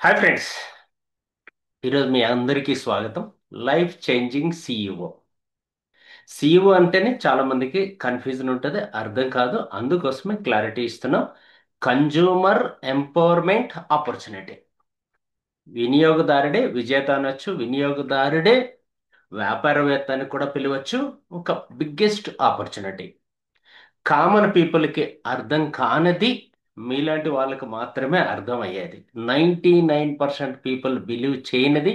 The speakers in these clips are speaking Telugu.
హాయ్ ఫ్రెండ్స్, ఈరోజు మీ అందరికీ స్వాగతం. Life changing CEO. సిఇఓ అంటేనే చాలా మందికి కన్ఫ్యూజన్ ఉంటుంది, అర్థం కాదు. అందుకోసమే క్లారిటీ ఇస్తున్నాం. Consumer empowerment opportunity. వినియోగదారుడే విజేత అనొచ్చు, వినియోగదారుడే వ్యాపారవేత్త అని కూడా పిలవచ్చు. ఒక బిగ్గెస్ట్ ఆపర్చునిటీ. కామన్ పీపుల్కి అర్థం కానిది మీలాంటి వాళ్ళకి మాత్రమే అర్థం అయ్యేది. 99% పీపుల్ బిలీవ్ చేయనిది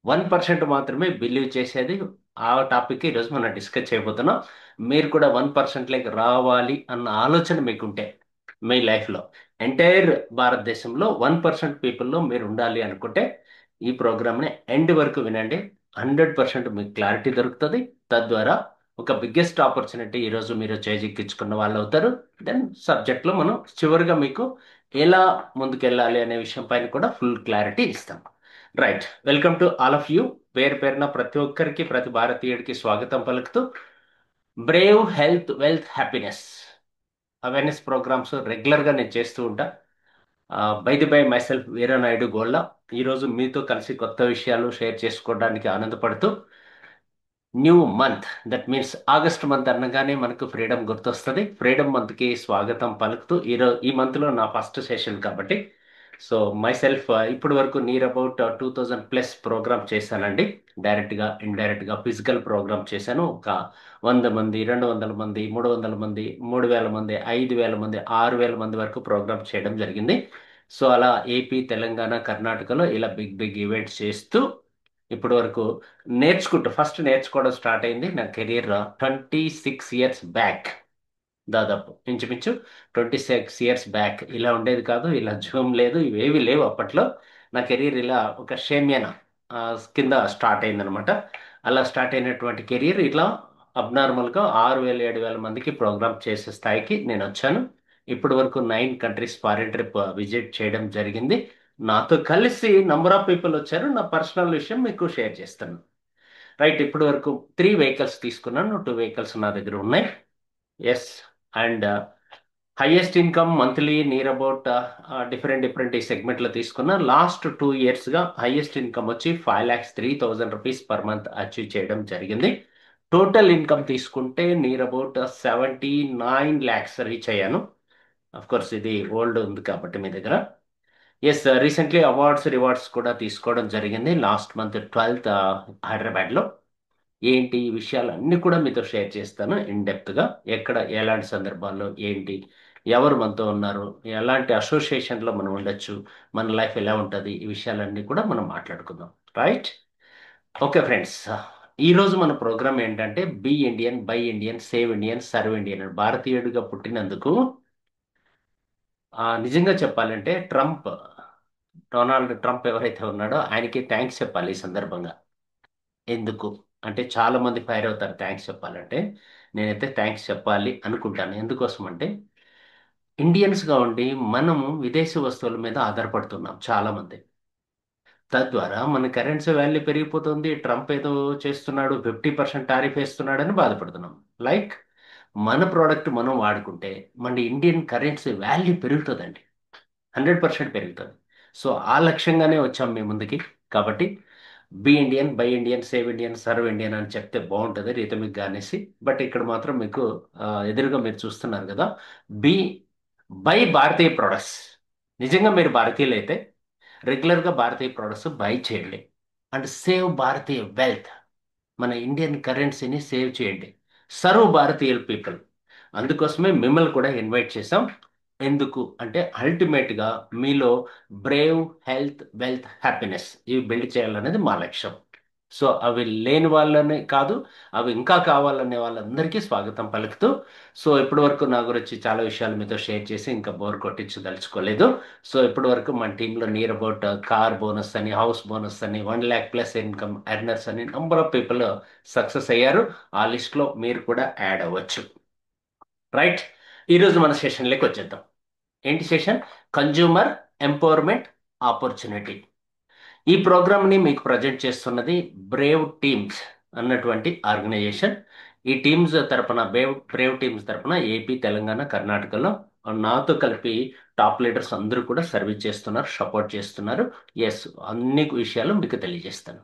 1% మాత్రమే బిలీవ్ చేసేది. ఆ టాపిక్ ఈరోజు మనం డిస్కస్ చేయబోతున్నాం. మీరు కూడా 1%లోకి రావాలి అన్న ఆలోచన మీకుంటే మీ లైఫ్లో, ఎంటైర్ భారతదేశంలో 1% పీపుల్లో మీరు ఉండాలి అనుకుంటే ఈ ప్రోగ్రామ్ని ఎండ్ వరకు వినండి. 100% మీకు క్లారిటీ దొరుకుతుంది. తద్వారా ఒక బిగ్గెస్ట్ ఆపర్చునిటీ ఈరోజు మీరు చేజిక్కించుకున్న వాళ్ళు అవుతారు. దెన్ సబ్జెక్ట్లో మనం చివరిగా మీకు ఎలా ముందుకెళ్ళాలి అనే విషయం పైన కూడా ఫుల్ క్లారిటీ ఇస్తాం. Right, welcome to all of you. పేరు పేరున ప్రతి ఒక్కరికి, ప్రతి భారతీయుడికి స్వాగతం పలుకుతూ brave health wealth happiness awareness programmes రెగ్యులర్గా నేను చేస్తూ ఉంటా. By myself Veeranaidu Golla. ఈరోజు మీతో కలిసి కొత్త విషయాలు షేర్ చేసుకోవడానికి ఆనందపడుతూ, new month, that means August month అనగానే మనకు ఫ్రీడమ్ గుర్తొస్తుంది. ఫ్రీడమ్ మంత్కి స్వాగతం పలుకుతూ ఈ మంత్లో నా ఫస్ట్ సెషన్ కాబట్టి, సో మై సెల్ఫ్ ఇప్పటి వరకు నియర్ అబౌట్ 2000+ ప్రోగ్రామ్ చేశానండి. డైరెక్ట్గా ఇండైరెక్ట్గా ఫిజికల్ ప్రోగ్రామ్ చేశాను. ఒక 100 మంది, 200 మంది, 300 మంది, 3000 మంది, 5000 మంది, 6000 మంది వరకు ప్రోగ్రామ్ చేయడం జరిగింది. సో అలా ఏపీ, తెలంగాణ, కర్ణాటకలో ఇలా బిగ్ బిగ్ ఈవెంట్స్ చేస్తూ ఇప్పటి వరకు నేర్చుకుంటూ, ఫస్ట్ నేర్చుకోవడం స్టార్ట్ అయింది నా కెరీర్ 26 ఇయర్స్ బ్యాక్. దాదాపు ఇంచుమించు 26 ఇయర్స్ బ్యాక్. ఇలా ఉండేది కాదు, ఇలా జూమ్ లేదు, ఇవేవి లేవు అప్పట్లో. నా కెరీర్ ఇలా ఒక షేమ్యాన కింద స్టార్ట్ అయిందనమాట. అలా స్టార్ట్ అయినటువంటి కెరీర్ ఇట్లా అబ్నార్మల్గా 6000 7,000 మందికి ప్రోగ్రామ్ చేసే స్థాయికి నేను వచ్చాను. ఇప్పటి వరకు 9 కంట్రీస్ ఫారిన్ ట్రిప్ విజిట్ చేయడం జరిగింది. నాతో కలిసి నంబర్ ఆఫ్ పీపుల్ వచ్చారు. నా పర్సనల్ విషయం మీకు షేర్ చేస్తాను. రైట్, ఇప్పటి వరకు 3 వెహికల్స్ తీసుకున్నాను. 2 వెహికల్స్ నా దగ్గర ఉన్నాయి. Yes. And highest income monthly near about different different ఈ సెగ్మెంట్లో తీసుకున్న లాస్ట్ 2 ఇయర్స్గా హైయెస్ట్ ఇన్కమ్ వచ్చి 5,03,000 రూపీస్ పర్ మంత్ అచీవ్ చేయడం జరిగింది. టోటల్ ఇన్కమ్ తీసుకుంటే నియర్ అబౌట్ 79 lakhs రీచ్ అయ్యాను. అఫ్ కోర్స్ ఇది ఓల్డ్ ఉంది కాబట్టి మీ దగ్గర. ఎస్, రీసెంట్లీ అవార్డ్స్ రివార్డ్స్ కూడా తీసుకోవడం జరిగింది లాస్ట్ మంత్ 12th హైదరాబాద్లో. ఏంటి ఈ విషయాలు అన్నీ కూడా మీతో షేర్ చేస్తాను ఇన్ డెప్త్గా. ఎక్కడ ఎలాంటి సందర్భాల్లో ఏంటి, ఎవరు మనతో ఉన్నారు, ఎలాంటి అసోసియేషన్లో మనం ఉండొచ్చు, మన లైఫ్ ఎలా ఉంటుంది, ఈ విషయాలన్నీ కూడా మనం మాట్లాడుకుందాం. రైట్. ఓకే ఫ్రెండ్స్, ఈరోజు మన ప్రోగ్రామ్ ఏంటంటే be Indian, buy Indian, save Indian, serve Indian. భారతీయుడిగా పుట్టినందుకు నిజంగా చెప్పాలంటే డొనాల్డ్ ట్రంప్ ఎవరైతే ఉన్నాడో ఆయనకి థ్యాంక్స్ చెప్పాలి ఈ సందర్భంగా. ఎందుకు అంటే చాలా మంది ఫైర్ అవుతారు థ్యాంక్స్ చెప్పాలంటే. నేనైతే థ్యాంక్స్ చెప్పాలి అనుకుంటాను. ఎందుకోసం అంటే ఇండియన్స్గా ఉండి మనము విదేశీ వస్తువుల మీద ఆధారపడుతున్నాం చాలా మంది. తద్వారా మన కరెన్సీ వాల్యూ పెరిగిపోతుంది. ట్రంప్ ఏదో చేస్తున్నాడు, 50% టారిఫ్ వేస్తున్నాడని బాధపడుతున్నాం. లైక్ మన ప్రోడక్ట్ మనం వాడుకుంటే మన ఇండియన్ కరెన్సీ వాల్యూ పెరుగుతుందండి. 100% పెరుగుతుంది. సో ఆ లక్ష్యంగానే వచ్చాం మీ ముందుకి. కాబట్టి be Indian, buy Indian, save Indian, serve Indian అని చెప్తే బాగుంటుంది రిథమిక్ అనేసి. బట్ ఇక్కడ మాత్రం మీకు ఎదురుగా మీరు చూస్తున్నారు కదా, బి బై భారతీయ ప్రొడక్ట్స్. నిజంగా మీరు భారతీయులు అయితే రెగ్యులర్గా భారతీయ ప్రొడక్ట్స్ బై చేయండి. అండ్ సేవ్ భారతీయ వెల్త్, మన ఇండియన్ కరెన్సీని సేవ్ చేయండి. సర్వ్ భారతీయుల పీపుల్. అందుకోసమే మిమ్మల్ని కూడా ఇన్వైట్ చేసాం. ఎందుకు అంటే అల్టిమేట్గా మీలో బ్రేవ్ హెల్త్ వెల్త్ హ్యాపీనెస్ ఇవి బిల్డ్ చేయాలనేది మా లక్ష్యం. సో అవి లేని వాళ్ళని కాదు, అవి ఇంకా కావాలనే వాళ్ళందరికీ స్వాగతం పలుకుతూ, సో ఇప్పటి వరకు నా గురించి చాలా విషయాలు మీతో షేర్ చేసి ఇంకా బోర్ కొట్టించదలుచుకోలేదు. సో ఇప్పటి వరకు మన టీంలో నియర్ అబౌట్ కార్ బోనస్ అని, హౌస్ బోనస్ అని, 1 lakh+ ఇన్కమ్ ఎర్నర్స్ అని నంబర్ ఆఫ్ పీపుల్ సక్సెస్ అయ్యారు. ఆ లిస్ట్లో మీరు కూడా యాడ్ అవ్వచ్చు. రైట్, ఈరోజు మన సెషన్లోకి వచ్చేద్దాం. ఏంటి సెషన్? Consumer empowerment opportunity. ఈ ప్రోగ్రామ్ని మీకు ప్రజెంట్ చేస్తున్నది బ్రేవ్ టీమ్స్ అన్నటువంటి ఆర్గనైజేషన్. ఈ టీమ్స్ తరపున బ్రేవ్ టీమ్స్ తరపున ఏపీ, తెలంగాణ, కర్ణాటకలో నాతో కలిపి టాప్ లీడర్స్ అందరూ కూడా సర్వీస్ చేస్తున్నారు, సపోర్ట్ చేస్తున్నారు. ఎస్, అన్ని విషయాలు మీకు తెలియజేస్తాను.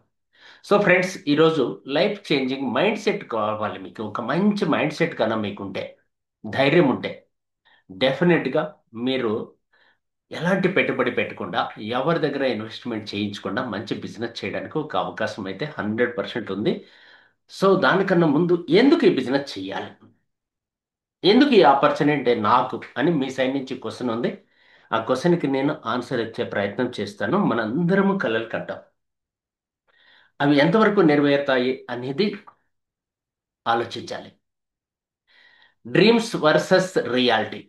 సో ఫ్రెండ్స్, ఈరోజు లైఫ్ చేంజింగ్ మైండ్ సెట్ కావాలి. మీకు ఒక మంచి మైండ్ సెట్ కన్నా మీకుంటే, ధైర్యం ఉంటే, డెఫినెట్గా మీరు ఎలాంటి పెట్టుబడి పెట్టకుండా, ఎవరి దగ్గర ఇన్వెస్ట్మెంట్ చేయించకుండా మంచి బిజినెస్ చేయడానికి ఒక అవకాశం అయితే 100% ఉంది. సో దానికన్నా ముందు ఎందుకు ఈ బిజినెస్ చేయాలి, ఎందుకు ఈ ఆపర్చునిటీ నాకు అని మీ సైడ్ నుంచి క్వశ్చన్ ఉంది. ఆ క్వశ్చన్కి నేను ఆన్సర్ ఇచ్చే ప్రయత్నం చేస్తాను. మనందరము కలలు కంటాం. అవి ఎంతవరకు నెరవేరుతాయి అనేది ఆలోచించాలి. Dreams versus reality.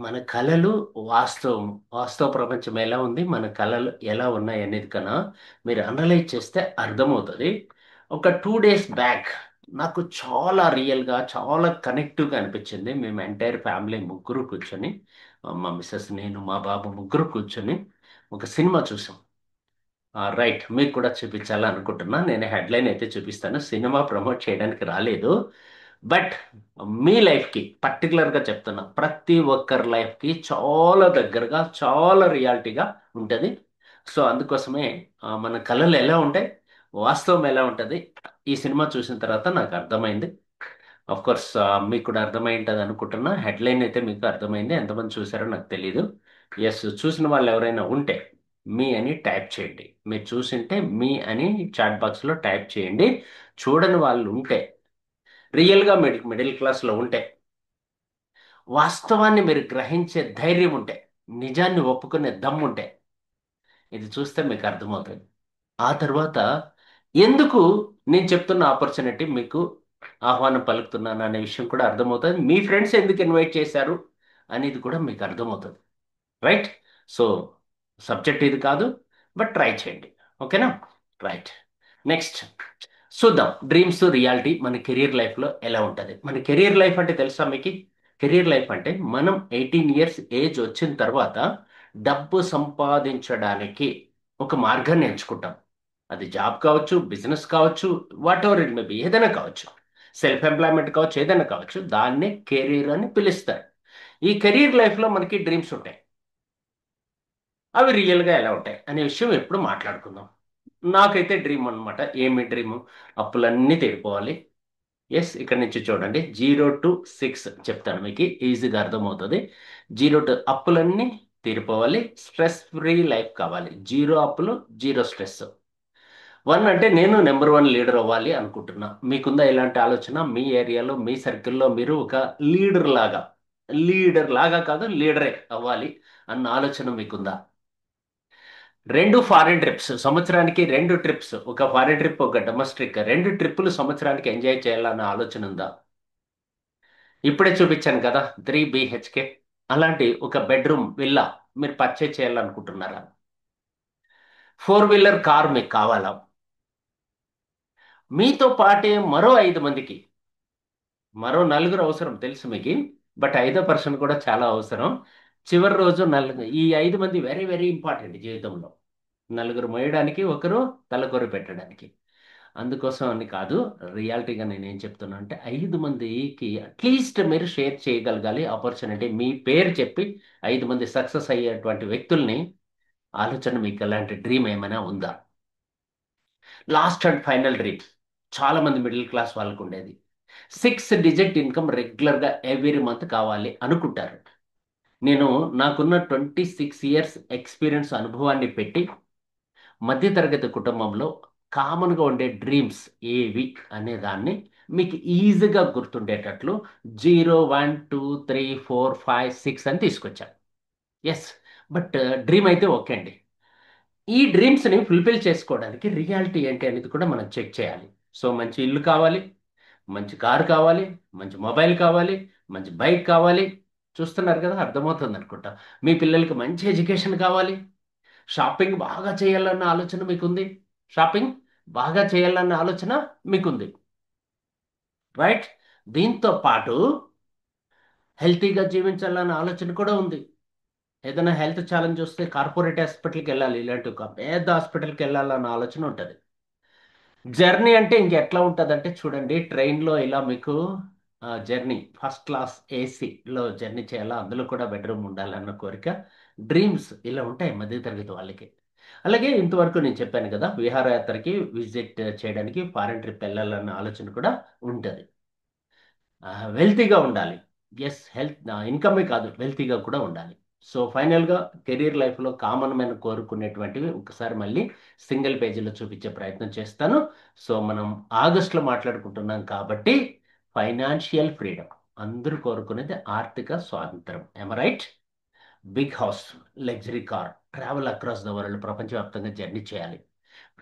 మన కళలు, వాస్తవం, వాస్తవ ప్రపంచం ఎలా ఉంది, మన కళలు ఎలా ఉన్నాయి అనేది కన్నా మీరు అనలైజ్ చేస్తే అర్థమవుతుంది. ఒక 2 days బ్యాక్ నాకు చాలా రియల్గా, చాలా కనెక్టివ్గా అనిపించింది. మేము ఎంటైర్ ఫ్యామిలీ ముగ్గురు కూర్చొని, మా మిస్సెస్, నేను, మా బాబు ముగ్గురు కూర్చొని ఒక సినిమా చూసాం. రైట్, మీకు కూడా చూపించాలనుకుంటున్నా. నేను హెడ్లైన్ అయితే చూపిస్తాను. సినిమా ప్రమోట్ చేయడానికి రాలేదు. బట్ మీ లైఫ్కి పర్టికులర్గా చెప్తున్నా, ప్రతి ఒక్కరి లైఫ్కి చాలా దగ్గరగా, చాలా రియాలిటీగా ఉంటుంది. సో అందుకోసమే మన కళలు ఎలా ఉంటాయి, వాస్తవం ఎలా ఉంటుంది, ఈ సినిమా చూసిన తర్వాత నాకు అర్థమైంది. ఆఫ్ కోర్స్ మీకు కూడా అర్థమై ఉంటుంది అనుకుంటున్నా. హెడ్లైన్ అయితే మీకు అర్థమైంది. ఎంతమంది చూసారో నాకు తెలియదు. ఎస్, చూసిన వాళ్ళు ఎవరైనా ఉంటే మీ అని టైప్ చేయండి. మీరు చూసింటే మీ అని చాట్ బాక్స్లో టైప్ చేయండి. చూడని వాళ్ళు ఉంటే, రియల్గా మిడిల్ క్లాస్లో ఉంటే, వాస్తవాన్ని మీరు గ్రహించే ధైర్యం ఉంటే, నిజాన్ని ఒప్పుకునే దమ్ముంటే ఇది చూస్తే మీకు అర్థమవుతుంది. ఆ తర్వాత ఎందుకు నేను చెప్తున్న ఆపర్చునిటీ మీకు ఆహ్వానం పలుకుతున్నాను అనే విషయం కూడా అర్థమవుతుంది. మీ ఫ్రెండ్స్ ఎందుకు ఇన్వైట్ చేశారు అనేది కూడా మీకు అర్థమవుతుంది. రైట్. సో సబ్జెక్ట్ ఇది కాదు, బట్ ట్రై చేయండి. ఓకేనా? రైట్. నెక్స్ట్ చూద్దాం. డ్రీమ్స్ రియాలిటీ మన కెరీర్ లైఫ్లో ఎలా ఉంటుంది. మన కెరీర్ లైఫ్ అంటే తెలుసా మీకు? కెరీర్ లైఫ్ అంటే మనం 18 years ఏజ్ వచ్చిన తర్వాత డబ్బు సంపాదించడానికి ఒక మార్గాన్ని ఎంచుకుంటాం. అది జాబ్ కావచ్చు, బిజినెస్ కావచ్చు, what ever it may be, ఏదైనా కావచ్చు, సెల్ఫ్ ఎంప్లాయ్మెంట్ కావచ్చు, ఏదైనా కావచ్చు. దాన్నే కెరీర్ అని పిలుస్తారు. ఈ కెరీర్ లైఫ్లో మనకి డ్రీమ్స్ ఉంటాయి. అవి రియల్గా ఎలా ఉంటాయి అనే విషయం ఎప్పుడు మాట్లాడుకుందాం. నాకైతే డ్రీమ్ అన్నమాట. ఏమి డ్రీము? అప్పులన్నీ తీరిపోవాలి. ఎస్, ఇక్కడ నుంచి చూడండి, 0 to 6 చెప్తాను, మీకు ఈజీగా అర్థమవుతుంది. 0 to అప్పులన్నీ తీరిపోవాలి, స్ట్రెస్ ఫ్రీ లైఫ్ కావాలి, జీరో అప్పులు, జీరో స్ట్రెస్. 1 అంటే నేను నెంబర్ 1 లీడర్ అవ్వాలి అనుకుంటున్నా. మీకుందా ఇలాంటి ఆలోచన? మీ ఏరియాలో, మీ సర్కిల్లో మీరు ఒక లీడర్ లాగా, లీడర్ లాగా కాదు, లీడరే అవ్వాలి అన్న ఆలోచన మీకుందా? 2 ఫారిన్ ట్రిప్స్, సంవత్సరానికి 2 ట్రిప్స్, ఒక ఫారిన్ ట్రిప్, ఒక డొమెస్టిక్, 2 ట్రిప్పులు సంవత్సరానికి ఎంజాయ్ చేయాలన్న ఆలోచన ఉందా? ఇప్పుడే చూపించాను కదా, 3 BHK, అలాంటి ఒక బెడ్రూమ్ విల్లా మీరు పర్చేజ్ చేయాలనుకుంటున్నారా? 4 వీలర్ కార్ మీకు కావాలా? మీతో పాటే మరో 5 మందికి, మరో నలుగురు అవసరం తెలుసు మీకు. బట్ 5వ పర్సన్ కూడా చాలా అవసరం. చివరి రోజు ఈ 5 మంది వెరీ వెరీ ఇంపార్టెంట్ జీవితంలో. నలుగురు మోయడానికి, ఒకరు తలకొరి పెట్టడానికి. అందుకోసం అని కాదు, రియాలిటీగా నేనేం చెప్తున్నా అంటే, 5 మందికి అట్లీస్ట్ మీరు షేర్ చేయగలగాలి ఆపర్చునిటీ. మీ పేరు చెప్పి 5 మంది సక్సెస్ అయ్యేటువంటి వ్యక్తుల్ని, ఆలోచన మీకు అలాంటి డ్రీమ్ ఏమైనా ఉందా? లాస్ట్ అండ్ ఫైనల్ డ్రీమ్ చాలా మంది మిడిల్ క్లాస్ వాళ్ళకు ఉండేది, 6 digit ఇన్కమ్ రెగ్యులర్గా ఎవ్రీ మంత్ కావాలి అనుకుంటారు. నేను నాకున్న 26 years ఎక్స్పీరియన్స్ అనుభవాన్ని పెట్టి, మధ్యతరగతి కుటుంబంలో కామన్గా ఉండే డ్రీమ్స్ ఏవి అనే దాన్ని మీకు ఈజీగా గుర్తుండేటట్లు 0 1 2 3 4 5 6 అని తీసుకొచ్చాను. ఎస్, బట్ డ్రీమ్ అయితే ఓకే అండి. ఈ డ్రీమ్స్ని ఫుల్ఫిల్ చేసుకోవడానికి రియాలిటీ ఏంటి అనేది కూడా మనం చెక్ చేయాలి. సో మంచి ఇల్లు కావాలి, మంచి కారు కావాలి, మంచి మొబైల్ కావాలి, మంచి బైక్ కావాలి. చూస్తున్నారు కదా, అర్థమవుతుంది అనుకుంటా. మీ పిల్లలకి మంచి ఎడ్యుకేషన్ కావాలి. షాపింగ్ బాగా చేయాలన్న ఆలోచన మీకుంది. షాపింగ్ బాగా చేయాలన్న ఆలోచన మీకుంది. రైట్. దీంతో పాటు హెల్తీగా జీవించాలన్న ఆలోచన కూడా ఉంది. ఏదైనా హెల్త్ ఛాలెంజ్ వస్తే కార్పొరేట్ హాస్పిటల్కి వెళ్ళాలి, ఇలాంటి ఒక పెద్ద హాస్పిటల్కి వెళ్ళాలన్న ఆలోచన ఉంటుంది. జర్నీ అంటే ఇంక ఎట్లా ఉంటుంది అంటే, చూడండి, ట్రైన్లో ఇలా మీకు జర్నీ ఫస్ట్ క్లాస్ ఏసీలో జర్నీ చేయాలా, అందులో కూడా బెడ్రూమ్ ఉండాలన్న కోరిక. డ్రీమ్స్ ఇలా ఉంటాయి మధ్యతరగతి వాళ్ళకి. అలాగే ఇంతవరకు నేను చెప్పాను కదా, విహారయాత్రకి విజిట్ చేయడానికి ఫారెన్ ట్రిప్ వెళ్ళాలన్న ఆలోచన కూడా ఉంటుంది. వెల్తీగా ఉండాలి. ఎస్, హెల్త్ ఇన్కమే కాదు, వెల్తీగా కూడా ఉండాలి. సో ఫైనల్గా కెరీర్ లైఫ్లో కామన్ మ్యాన్ కోరుకునేటువంటివి ఒకసారి మళ్ళీ సింగిల్ పేజీలో చూపించే ప్రయత్నం చేస్తాను. సో మనం ఆగస్టులో మాట్లాడుకుంటున్నాం కాబట్టి ఫైనాన్షియల్ ఫ్రీడమ్ అందరూ కోరుకునేది ఆర్థిక స్వాతంత్రం. Right? Big house, luxury car, travel across the world, ప్రపంచవ్యాప్తంగా జర్నీ చేయాలి.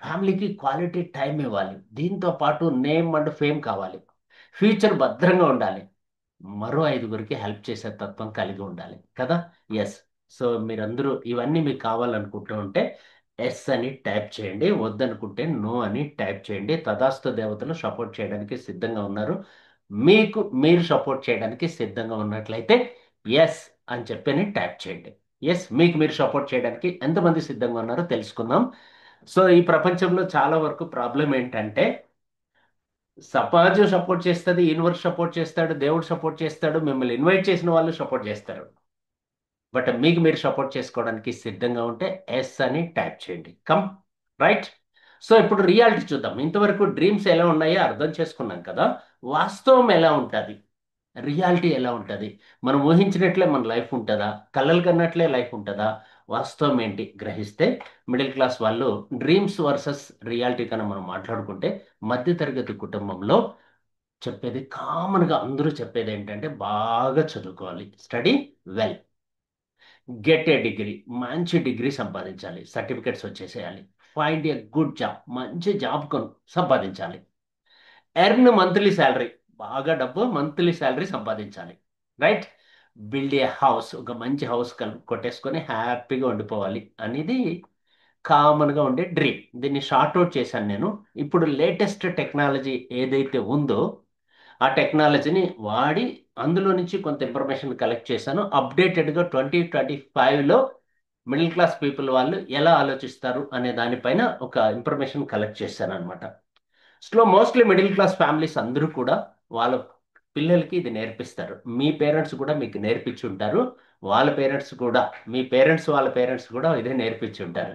ఫ్యామిలీకి క్వాలిటీ టైం ఇవ్వాలి. దీంతో పాటు నేమ్ అండ్ ఫేమ్ కావాలి. ఫ్యూచర్ భద్రంగా ఉండాలి. మరో ఐదుగురికి హెల్ప్ చేసే తత్వం కలిగి ఉండాలి కదా. ఎస్. సో మీరందరూ ఇవన్నీ మీకు కావాలనుకుంటూ ఉంటే ఎస్ అని టైప్ చేయండి, వద్దనుకుంటే నో అని టైప్ చేయండి. తదాస్తు దేవతలు సపోర్ట్ చేయడానికి సిద్ధంగా ఉన్నారు. మీకు మీరు సపోర్ట్ చేయడానికి సిద్ధంగా ఉన్నట్లయితే ఎస్ అని చెప్పని టైప్ చేయండి. ఎస్, మీకు మీరు సపోర్ట్ చేయడానికి ఎంతమంది సిద్ధంగా ఉన్నారో తెలుసుకుందాం. సో ఈ ప్రపంచంలో చాలా వరకు ప్రాబ్లం ఏంటంటే సమాజం సపోర్ట్ చేస్తుంది, యూనివర్స్ సపోర్ట్ చేస్తాడు, దేవుడు సపోర్ట్ చేస్తాడు, మిమ్మల్ని ఇన్వైట్ చేసిన వాళ్ళు సపోర్ట్ చేస్తారు. బట్ మీకు మీరు సపోర్ట్ చేసుకోవడానికి సిద్ధంగా ఉంటే ఎస్ అని టైప్ చేయండి. కమ్. రైట్? సో ఇప్పుడు రియాలిటీ చూద్దాం. ఇంతవరకు డ్రీమ్స్ ఎలా ఉన్నాయో అర్థం చేసుకున్నాం కదా. వాస్తవం ఎలా ఉంటుంది, రియాలిటీ ఎలా ఉంటుంది, మనం ఊహించినట్లే మన లైఫ్ ఉంటుందా, కలలు కన్నట్లే లైఫ్ ఉంటుందా, వాస్తవం ఏంటి గ్రహిస్తే మిడిల్ క్లాస్ వాళ్ళు డ్రీమ్స్ వర్సెస్ రియాలిటీ కన్నా మనం మాట్లాడుకుంటే మధ్యతరగతి కుటుంబంలో చెప్పేది కామన్గా అందరూ చెప్పేది ఏంటంటే బాగా చదువుకోవాలి, study well, get a degree, మంచి డిగ్రీ సంపాదించాలి, సర్టిఫికెట్స్ వచ్చేసేయాలి, ఫైండ్ ఏ గుడ్ జాబ్, మంచి జాబ్ సంపాదించాలి, ఎర్న్ మంత్లీ శాలరీ, బాగా డబ్బు మంత్లీ శాలరీ సంపాదించాలి. రైట్? బిల్డ్ ఏ హౌస్, ఒక మంచి హౌస్ కొట్టేసుకొని హ్యాపీగా ఉండిపోవాలి అనేది కామన్గా ఉండే డ్రీమ్. దీన్ని షార్ట్ అవుట్ చేశాను నేను. ఇప్పుడు లేటెస్ట్ టెక్నాలజీ ఏదైతే ఉందో ఆ టెక్నాలజీని వాడి అందులో నుంచి కొంత ఇన్ఫర్మేషన్ కలెక్ట్ చేశాను. అప్డేటెడ్గా 2025లో మిడిల్ క్లాస్ పీపుల్ వాళ్ళు ఎలా ఆలోచిస్తారు అనే దానిపైన ఒక ఇన్ఫర్మేషన్ కలెక్ట్ చేశాను అనమాట. మోస్ట్లీ మిడిల్ క్లాస్ ఫ్యామిలీస్ అందరూ కూడా వాళ్ళ పిల్లలకి ఇది నేర్పిస్తారు. మీ పేరెంట్స్ కూడా మీకు నేర్పించి ఉంటారు. వాళ్ళ పేరెంట్స్ కూడా, మీ పేరెంట్స్ వాళ్ళ పేరెంట్స్ కూడా ఇదే నేర్పించి ఉంటారు.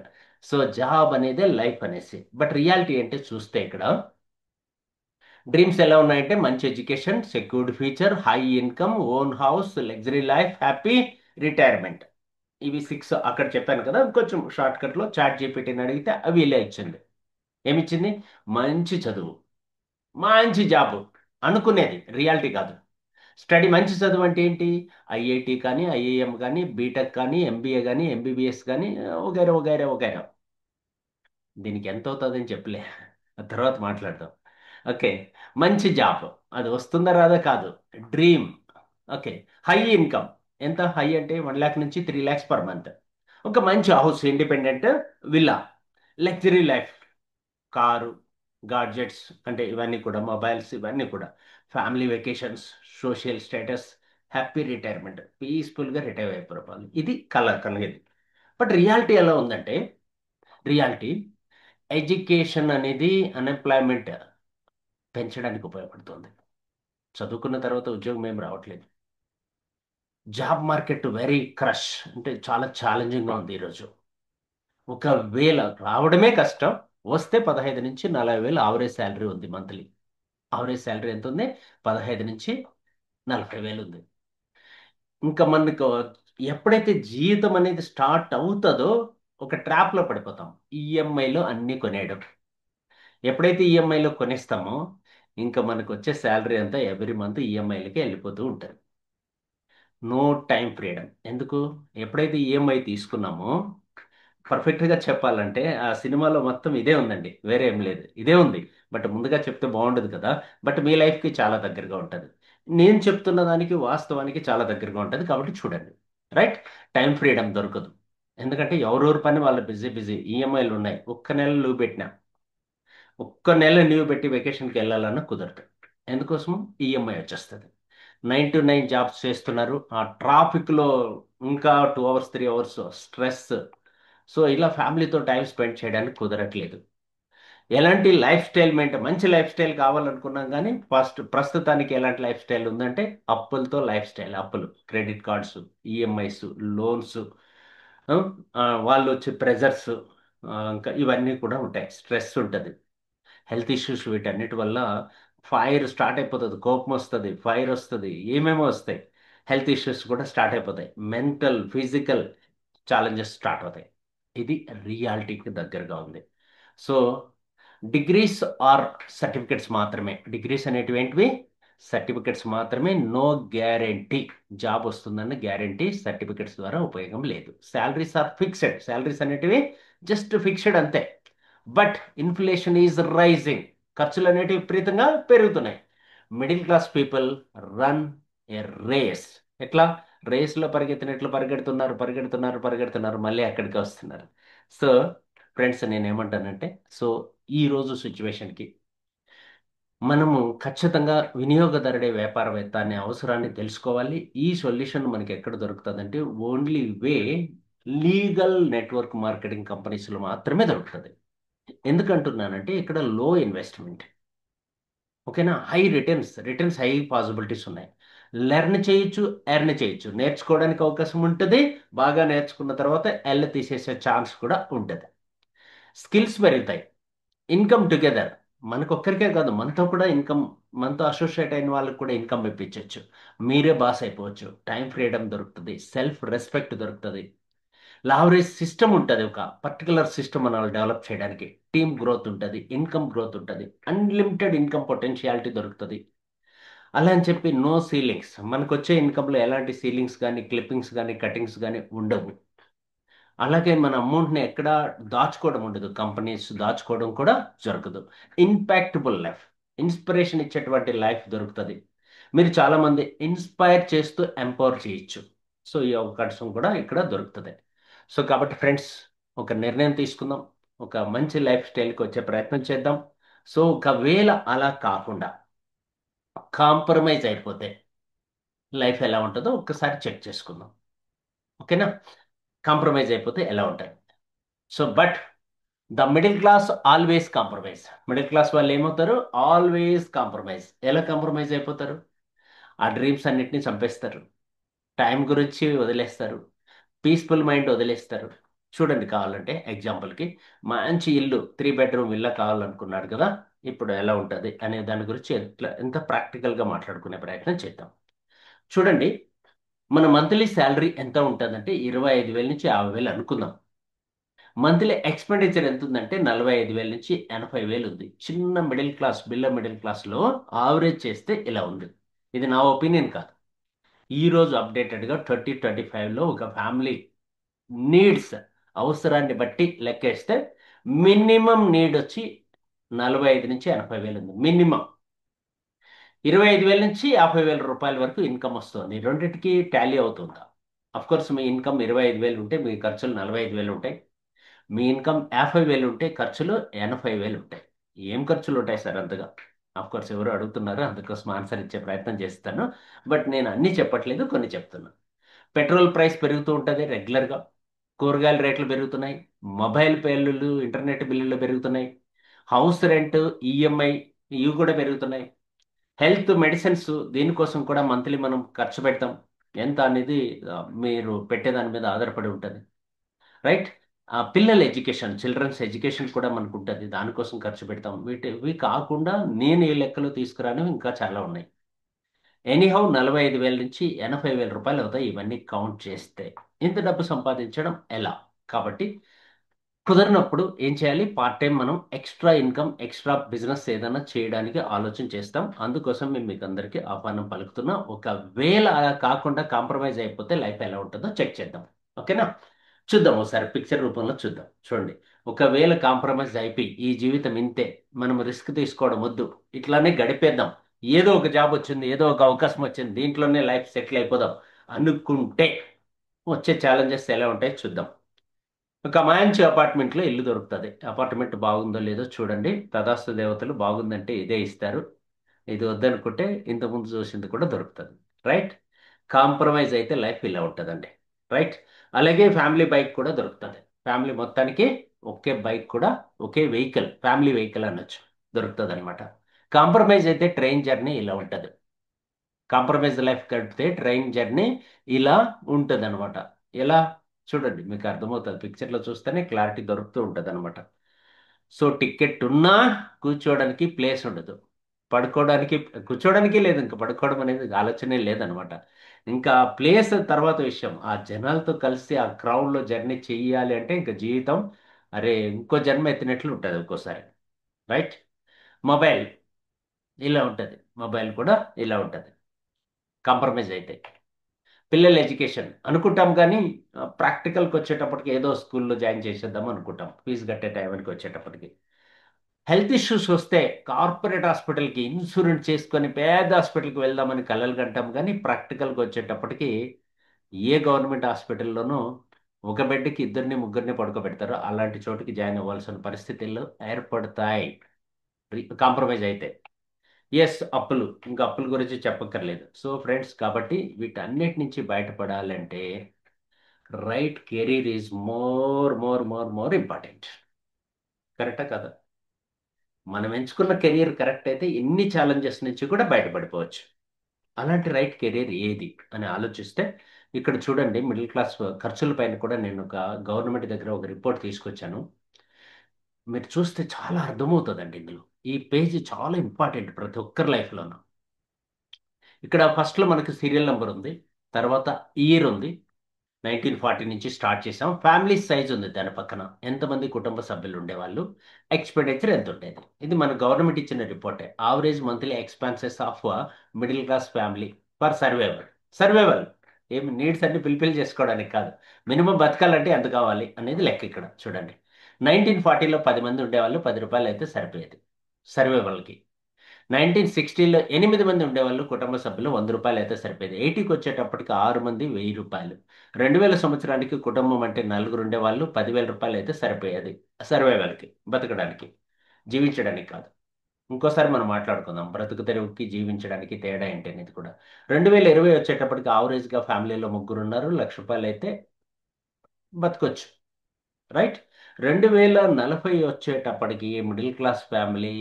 సో జాబ్ అనేదే లైఫ్ అనేసి. బట్ రియాలిటీ ఏంటి చూస్తే ఇక్కడ డ్రీమ్స్ ఎలా ఉన్నాయంటే మంచి education, secured future, high income, own house, luxury life, happy retirement. ఇవి సిక్స్ అక్కడ చెప్పాను కదా. కొంచెం షార్ట్ కట్లో చాట్ జీపీటీని అడిగితే అవి ఇలా ఇచ్చింది. ఏమిచ్చింది? మంచి చదువు, మంచి జాబ్ అనుకునేది, రియాలిటీ కాదు. స్టడీ, మంచి చదువు అంటే ఏంటి? ఐఐటి కానీ, ఐఐఎం కానీ, బీటెక్ కానీ, ఎంబీఏ కానీ, ఎంబీబీఎస్ కానీ, వగైరా వగైరా వగైరా. దీనికి ఎంత అవుతుందని చెప్పలే, ఆ తర్వాత మాట్లాడదాం. ఓకే. మంచి జాబ్, అది వస్తుందా రాదా కాదు, డ్రీమ్. ఓకే. హై ఇన్కమ్, ఎంత హై అంటే 1 lakh నుంచి 3 lakhs పర్ మంత్. ఒక మంచి house, independent villa, luxury life, car, gadgets, అంటే ఇవన్నీ కూడా మొబైల్స్, ఇవన్నీ కూడా family vacations, social status, happy retirement, పీస్ఫుల్గా రిటైర్ అయిపోవాలి. ఇది కళ కలిగేది. బట్ రియాలిటీ ఎలా ఉందంటే, రియాలిటీ ఎడ్యుకేషన్ అనేది అన్ఎంప్లాయ్మెంట్ పెంచడానికి ఉపయోగపడుతుంది. చదువుకున్న తర్వాత ఉద్యోగం ఏం రావట్లేదు. జాబ్ మార్కెట్ వెరీ క్రష్, అంటే చాలా ఛాలెంజింగ్గా ఉంది ఈరోజు. ఒకవేళ రావడమే కష్టం, వస్తే 15 నుంచి 40 వేలు ఆవరేజ్ శాలరీ ఉంది మంత్లీ. ఆవరేజ్ శాలరీ ఎంత ఉంది? 15 నుంచి 40 వేలు ఉంది. ఇంకా మనకు ఎప్పుడైతే జీవితం అనేది స్టార్ట్ అవుతుందో ఒక ట్రాప్లో పడిపోతాం. ఈఎంఐలో అన్నీ కొనేయడం. ఎప్పుడైతే ఈఎంఐలో కొనేస్తామో ఇంకా మనకు వచ్చే శాలరీ అంతా ఎవ్రీ మంత్ ఈఎంఐలకి వెళ్ళిపోతూ ఉంటుంది. No time freedom. ఎందుకు? ఎప్పుడైతే ఈఎంఐ తీసుకున్నామో, పర్ఫెక్ట్గా చెప్పాలంటే ఆ సినిమాలో మొత్తం ఇదే ఉందండి, వేరే ఏం లేదు, ఇదే ఉంది. బట్ ముందుగా చెప్తే బాగుండదు కదా. బట్ మీ లైఫ్కి చాలా దగ్గరగా ఉంటుంది. నేను చెప్తున్న దానికి వాస్తవానికి చాలా దగ్గరగా ఉంటుంది కాబట్టి చూడండి. రైట్? టైం ఫ్రీడమ్ దొరకదు. ఎందుకంటే ఎవరెవరి పని వాళ్ళు బిజీ బిజీ. ఈఎంఐలు ఉన్నాయి. ఒక్క నెల లీవ్ పెట్టినా, ఒక్క నెల లీవ్ పెట్టి వెకేషన్కి వెళ్ళాలన్నా కుదరదు. ఎందుకోసం? ఈఎంఐ వచ్చేస్తుంది. 9 to 9 జాబ్స్ చేస్తున్నారు, ఆ ట్రాఫిక్లో ఇంకా 2 hours 3 hours స్ట్రెస్. సో ఇలా ఫ్యామిలీతో టైం స్పెండ్ చేయడానికి కుదరట్లేదు. ఎలాంటి లైఫ్ స్టైల్ మంచి లైఫ్ స్టైల్ కావాలనుకున్నాం కానీ ప్రస్తుతానికి ఎలాంటి లైఫ్ స్టైల్ ఉందంటే అప్పులతో లైఫ్ స్టైల్. అప్పులు, క్రెడిట్ కార్డ్స్, ఈఎంఐస్, లోన్స్, ఆ, వాళ్ళు వచ్చే ప్రెజర్స్, ఇంకా ఇవన్నీ కూడా ఉంటాయి. స్ట్రెస్ ఉంటుంది, హెల్త్ ఇష్యూస్, వీటన్నిటి వల్ల ఫైర్ స్టార్ట్ అయిపోతుంది, కోపం వస్తుంది, ఫైర్ వస్తుంది, ఏమేమో వస్తాయి. హెల్త్ ఇష్యూస్ కూడా స్టార్ట్ అయిపోతాయి, మెంటల్ ఫిజికల్ ఛాలెంజెస్ స్టార్ట్ అవుతాయి. ఇది రియాలిటీకి దగ్గరగా ఉంది. సో డిగ్రీస్ ఆర్ సర్టిఫికెట్స్ మాత్రమే, డిగ్రీస్ అనేటివి ఏంటివి? సర్టిఫికెట్స్ మాత్రమే. నో గ్యారెంటీ జాబ్ వస్తుందన్న గ్యారెంటీ సర్టిఫికెట్స్ ద్వారా ఉపయోగం లేదు. శాలరీస్ ఆర్ ఫిక్స్డ్, శాలరీస్ అనేటివి జస్ట్ ఫిక్స్డ్ అంతే. బట్ ఇన్ఫ్లేషన్ ఈజ్ రైజింగ్, ఖర్చులు అనేటివి విపరీతంగా పెరుగుతున్నాయి. మిడిల్ క్లాస్ పీపుల్ రన్ ఏ రేస్. ఎట్లా? రేస్లో పరిగెత్తినట్లు పరిగెడుతున్నారు, పరిగెడుతున్నారు, పరిగెడుతున్నారు, మళ్ళీ అక్కడికి వస్తున్నారు. సో ఫ్రెండ్స్, నేనేమంటానంటే, సో ఈ రోజు సిచ్యువేషన్కి మనము ఖచ్చితంగా వినియోగదారుడే వ్యాపారవేత్త అనే అవసరాన్ని తెలుసుకోవాలి. ఈ సొల్యూషన్ మనకి ఎక్కడ దొరుకుతుందంటే, only way legal network marketing కంపెనీస్లో మాత్రమే దొరుకుతుంది. ఎందుకంటున్నానంటే, ఇక్కడ లో ఇన్వెస్ట్మెంట్, ఓకేనా, high returns, returns high possibilities ఉన్నాయి. లెర్న్ చేయొచ్చు, ఎర్న్ చేయొచ్చు, నేర్చుకోవడానికి అవకాశం ఉంటుంది. బాగా నేర్చుకున్న తర్వాత ఎల్ తీసేసే ఛాన్స్ కూడా ఉంటుంది. స్కిల్స్ పెరుగుతాయి, ఇన్కమ్ టుగెదర్. మనకొక్కరికే కాదు, మనతో కూడా ఇన్కమ్, మనతో అసోసియేట్ అయిన వాళ్ళకి కూడా ఇన్కమ్ ఇప్పించవచ్చు. మీరే బాస్ అయిపోవచ్చు, టైం ఫ్రీడమ్ దొరుకుతుంది, సెల్ఫ్ రెస్పెక్ట్ దొరుకుతుంది. లావరేజ్ సిస్టమ్ ఉంటుంది, ఒక పర్టికులర్ సిస్టమ్ మనం డెవలప్ చేయడానికి. టీమ్ గ్రోత్ ఉంటుంది, ఇన్కమ్ గ్రోత్ ఉంటుంది, అన్లిమిటెడ్ ఇన్కమ్ పొటెన్షియాలిటీ దొరుకుతుంది. అలా అని చెప్పి నో సీలింగ్స్, మనకు వచ్చే ఇన్కమ్లో ఎలాంటి సీలింగ్స్ కానీ క్లిప్పింగ్స్ కానీ కటింగ్స్ కానీ ఉండవు. అలాగే మన అమౌంట్ని ఎక్కడ దాచుకోవడం ఉండదు, కంపెనీస్ దాచుకోవడం కూడా జరగదు. ఇంపాక్టబుల్ లైఫ్, ఇన్స్పిరేషన్ ఇచ్చేటువంటి లైఫ్ దొరుకుతుంది. మీరు చాలామంది ఇన్స్పైర్ చేస్తూ ఎంపవర్ చేయొచ్చు. సో ఈ అవకాశం కూడా ఇక్కడ దొరుకుతుంది. సో కాబట్టి ఫ్రెండ్స్, ఒక నిర్ణయం తీసుకుందాం, ఒక మంచి లైఫ్ స్టైల్కి వచ్చే ప్రయత్నం చేద్దాం. సో ఒకవేళ అలా కాకుండా కాంప్రమైజ్ అయిపోతే లైఫ్ ఎలా ఉంటుందో ఒక్కసారి చెక్ చేసుకుందాం. ఓకేనా? కాంప్రమైజ్ అయిపోతే ఎలా ఉంటాయి? So but the middle class always compromise. Middle class వాళ్ళు ఏమవుతారు? Always compromise. ఎలా కాంప్రమైజ్ అయిపోతారు? ఆ డ్రీమ్స్ అన్నిటిని చంపేస్తారు, టైం గురించి వదిలేస్తారు, పీస్ఫుల్ మైండ్ వదిలేస్తారు. చూడండి, కావాలంటే ఎగ్జాంపుల్కి, మంచి ఇల్లు, 3 బెడ్రూమ్ ఇల్లు కావాలనుకున్నాడు కదా, ఇప్పుడు ఎలా ఉంటుంది అనే దాని గురించి ఎంత ప్రాక్టికల్గా మాట్లాడుకునే ప్రయత్నం చేద్దాం. చూడండి, మన మంత్లీ శాలరీ ఎంత ఉంటుందంటే 25,000 నుంచి 50,000 అనుకుందాం. మంత్లీ ఎక్స్పెండిచర్ ఎంత ఉందంటే 45,000 నుంచి 80,000 ఉంది. చిన్న మిడిల్ క్లాస్, బిలో మిడిల్ క్లాస్లో ఆవరేజ్ చేస్తే ఇలా ఉంది. ఇది నా ఒపీనియన్ కాదు. ఈ రోజు అప్డేటెడ్గా 2025లో ఒక ఫ్యామిలీ నీడ్స్, అవసరాన్ని బట్టి లెక్కేస్తే మినిమం నీడ్ వచ్చి 45 నుంచి 80,000 ఉంది మినిమం. 25,000 నుంచి 50,000 రూపాయల వరకు ఇన్కమ్ వస్తుంది. రెండింటికి టాలీ అవుతుందా? అఫ్ కోర్స్ మీ ఇన్కమ్ 25,000 ఉంటే మీ ఖర్చులు 45,000 ఉంటాయి. మీ ఇన్కమ్ 50,000 ఉంటే ఖర్చులు 80,000 ఉంటాయి. ఏం ఖర్చులు ఉంటాయి సార్ అంతగా? అఫ్ కోర్స్ ఎవరు అడుగుతున్నారు, అందుకోసం ఆన్సర్ ఇచ్చే ప్రయత్నం చేస్తాను. బట్ నేను అన్ని చెప్పట్లేదు, కొన్ని చెప్తున్నాను. పెట్రోల్ ప్రైస్ పెరుగుతూ ఉంటుంది రెగ్యులర్గా, కూరగాయల రేట్లు పెరుగుతున్నాయి, మొబైల్ బిల్లులు, ఇంటర్నెట్ బిల్లులు పెరుగుతున్నాయి, హౌస్ రెంట్, ఈఎంఐ, ఇవి కూడా పెరుగుతున్నాయి. హెల్త్ మెడిసిన్స్, దీనికోసం కూడా మంత్లీ మనం ఖర్చు పెడతాం. ఎంత అనేది మీరు పెట్టేదాని మీద ఆధారపడి ఉంటుంది, రైట్? ఆ పిల్లల ఎడ్యుకేషన్, చిల్డ్రన్స్ ఎడ్యుకేషన్ కూడా మనకు ఉంటుంది, దానికోసం ఖర్చు పెడతాం. ఇవి కాకుండా నేను ఈ లెక్కలు తీసుకురాను, ఇంకా చాలా ఉన్నాయి. ఎనీహౌ 45,000 నుంచి 80,000 రూపాయలు అవుతాయి ఇవన్నీ కౌంట్ చేస్తే. ఇంత డబ్బు సంపాదించడం ఎలా? కాబట్టి కుదరినప్పుడు ఏం చేయాలి? పార్ట్ టైం మనం ఎక్స్ట్రా ఇన్కమ్, ఎక్స్ట్రా బిజినెస్ ఏదైనా చేయడానికి ఆలోచన చేస్తాం. అందుకోసం మేము మీకు అందరికీ ఆహ్వానం పలుకుతున్నాం. ఒకవేళ అలా కాకుండా కాంప్రమైజ్ అయిపోతే లైఫ్ ఎలా ఉంటుందో చెక్ చేద్దాం. ఓకేనా? చూద్దాం, ఒకసారి పిక్చర్ రూపంలో చూద్దాం. చూడండి, ఒకవేళ కాంప్రమైజ్ అయిపోయి ఈ జీవితం ఇంతే, మనం రిస్క్ తీసుకోవడం వద్దు, ఇట్లానే గడిపేద్దాం, ఏదో ఒక జాబ్ వచ్చింది, ఏదో ఒక అవకాశం వచ్చింది, దీంట్లోనే లైఫ్ సెటిల్ అయిపోదాం అనుకుంటే వచ్చే ఛాలెంజెస్ ఎలా ఉంటాయో చూద్దాం. ఒక మంచి అపార్ట్మెంట్లో ఇల్లు దొరుకుతుంది. అపార్ట్మెంట్ బాగుందో లేదో చూడండి, తదాస్తు దేవతలు బాగుందంటే ఇదే ఇస్తారు. ఇది వద్దనుకుంటే ఇంతకుముందు చూసింది కూడా దొరుకుతుంది, రైట్? కాంప్రమైజ్ అయితే లైఫ్ ఇలా ఉంటుందండి, రైట్? అలాగే ఫ్యామిలీ బైక్ కూడా దొరుకుతుంది. ఫ్యామిలీ మొత్తానికి ఒకే బైక్ కూడా, ఒకే వెహికల్, ఫ్యామిలీ వెహికల్ అనొచ్చు, దొరుకుతుంది అనమాట. కాంప్రమైజ్ అయితే ట్రైన్ జర్నీ ఇలా ఉంటుంది. కాంప్రమైజ్ లైఫ్ గడిపితే ట్రైన్ జర్నీ ఇలా ఉంటుంది అనమాట. ఎలా? చూడండి మీకు అర్థమవుతుంది, పిక్చర్లో చూస్తేనే క్లారిటీ దొరుకుతూ ఉంటుంది అనమాట. సో టికెట్ ఉన్నా కూర్చోవడానికి ప్లేస్ ఉండదు, పడుకోవడానికి కూర్చోవడానికి లేదు, ఇంకా పడుకోవడం అనేది ఆలోచనే లేదనమాట. ఇంకా ప్లేస్ తర్వాత విషయం, ఆ జనాలతో కలిసి ఆ క్రౌడ్లో జర్నీ చెయ్యాలి అంటే ఇంకా జీవితం అరే ఇంకో జన్మ ఎత్తినట్లు ఉంటుంది ఒక్కోసారి. రైట్. మొబైల్ ఇలా ఉంటుంది, మొబైల్ కూడా ఇలా ఉంటుంది. కాంప్రమైజ్ అయితే పిల్లల ఎడ్యుకేషన్ అనుకుంటాం కానీ ప్రాక్టికల్కి వచ్చేటప్పటికి ఏదో స్కూల్లో జాయిన్ చేసేద్దాం అనుకుంటాం, ఫీజు కట్టే టైంకి వచ్చేటప్పటికి హెల్త్ ఇష్యూస్ వస్తే కార్పొరేట్ హాస్పిటల్కి ఇన్సూరెన్స్ చేసుకొని పేద హాస్పిటల్కి వెళ్దామని కలలు కంటాం, కానీ ప్రాక్టికల్కి వచ్చేటప్పటికి ఏ గవర్నమెంట్ హాస్పిటల్లోనూ ఒక బెడ్కి ఇద్దరిని ముగ్గురిని పడుకోబెడతారో అలాంటి చోటుకి జాయిన్ అవ్వాల్సిన పరిస్థితులు ఏర్పడతాయి కాంప్రమైజ్ అయితే. ఎస్, అప్పులు, ఇంకా అప్పుల గురించి చెప్పక్కర్లేదు. సో ఫ్రెండ్స్, కాబట్టి వీటన్నిటి నుంచి బయటపడాలంటే right career is more more more more important. కరెక్టా కదా? మనం ఎంచుకున్న కెరీర్ కరెక్ట్ అయితే ఎన్ని ఛాలెంజెస్ నుంచి కూడా బయటపడిపోవచ్చు. అలాంటి రైట్ కెరీర్ ఏది అని ఆలోచిస్తే ఇక్కడ చూడండి, మిడిల్ క్లాస్ ఖర్చుల పైన కూడా నేను ఒక గవర్నమెంట్ దగ్గర ఒక రిపోర్ట్ తీసుకొచ్చాను. మీరు చూస్తే చాలా అర్థమవుతుందండి ఇందులో. ఈ పేజీ చాలా ఇంపార్టెంట్ ప్రతి ఒక్కరి లైఫ్లోనూ. ఇక్కడ ఫస్ట్లో మనకి సీరియల్ నెంబర్ ఉంది, తర్వాత ఇయర్ ఉంది, 1940 నుంచి స్టార్ట్ చేసాం. ఫ్యామిలీ సైజ్ ఉంది దాని పక్కన, ఎంతమంది కుటుంబ సభ్యులు ఉండేవాళ్ళు, ఎక్స్పెండిచర్ ఎంత ఉండేది. ఇది మన గవర్నమెంట్ ఇచ్చిన రిపోర్టే. Average monthly expenses of middle class family for survival. Survival ఏమి నీడ్స్ అన్ని ఫిల్ఫిల్ చేసుకోవడానికి కాదు, మినిమం బతకాలంటే ఎంత కావాలి అనేది లెక్క ఇక్కడ చూడండి. 1940లో 10 మంది ఉండేవాళ్ళు, 10 రూపాయలు అయితే సరిపోయేది సర్వైవల్కి. 1960లో 8 మంది ఉండేవాళ్ళు కుటుంబ సభ్యులు, 100 రూపాయలు అయితే సరిపోయేది. 80కి వచ్చేటప్పటికి 6 మంది, 1000 రూపాయలు. 2000 సంవత్సరానికి కుటుంబం అంటే నలుగురు ఉండేవాళ్ళు, 10,000 రూపాయలు అయితే సరిపోయేది సర్వైవల్కి, బతకడానికి, జీవించడానికి కాదు. ఇంకోసారి మనం మాట్లాడుకుందాం బ్రతుకు తెరువుకి జీవించడానికి తేడా ఏంటి అనేది కూడా. 2020 వచ్చేటప్పటికి ఆవరేజ్గా ఫ్యామిలీలో ముగ్గురు ఉన్నారు, 1,00,000 రూపాయలు అయితే బతకొచ్చు. రైట్. 2040 వచ్చేటప్పటికి మిడిల్ క్లాస్ ఫ్యామిలీ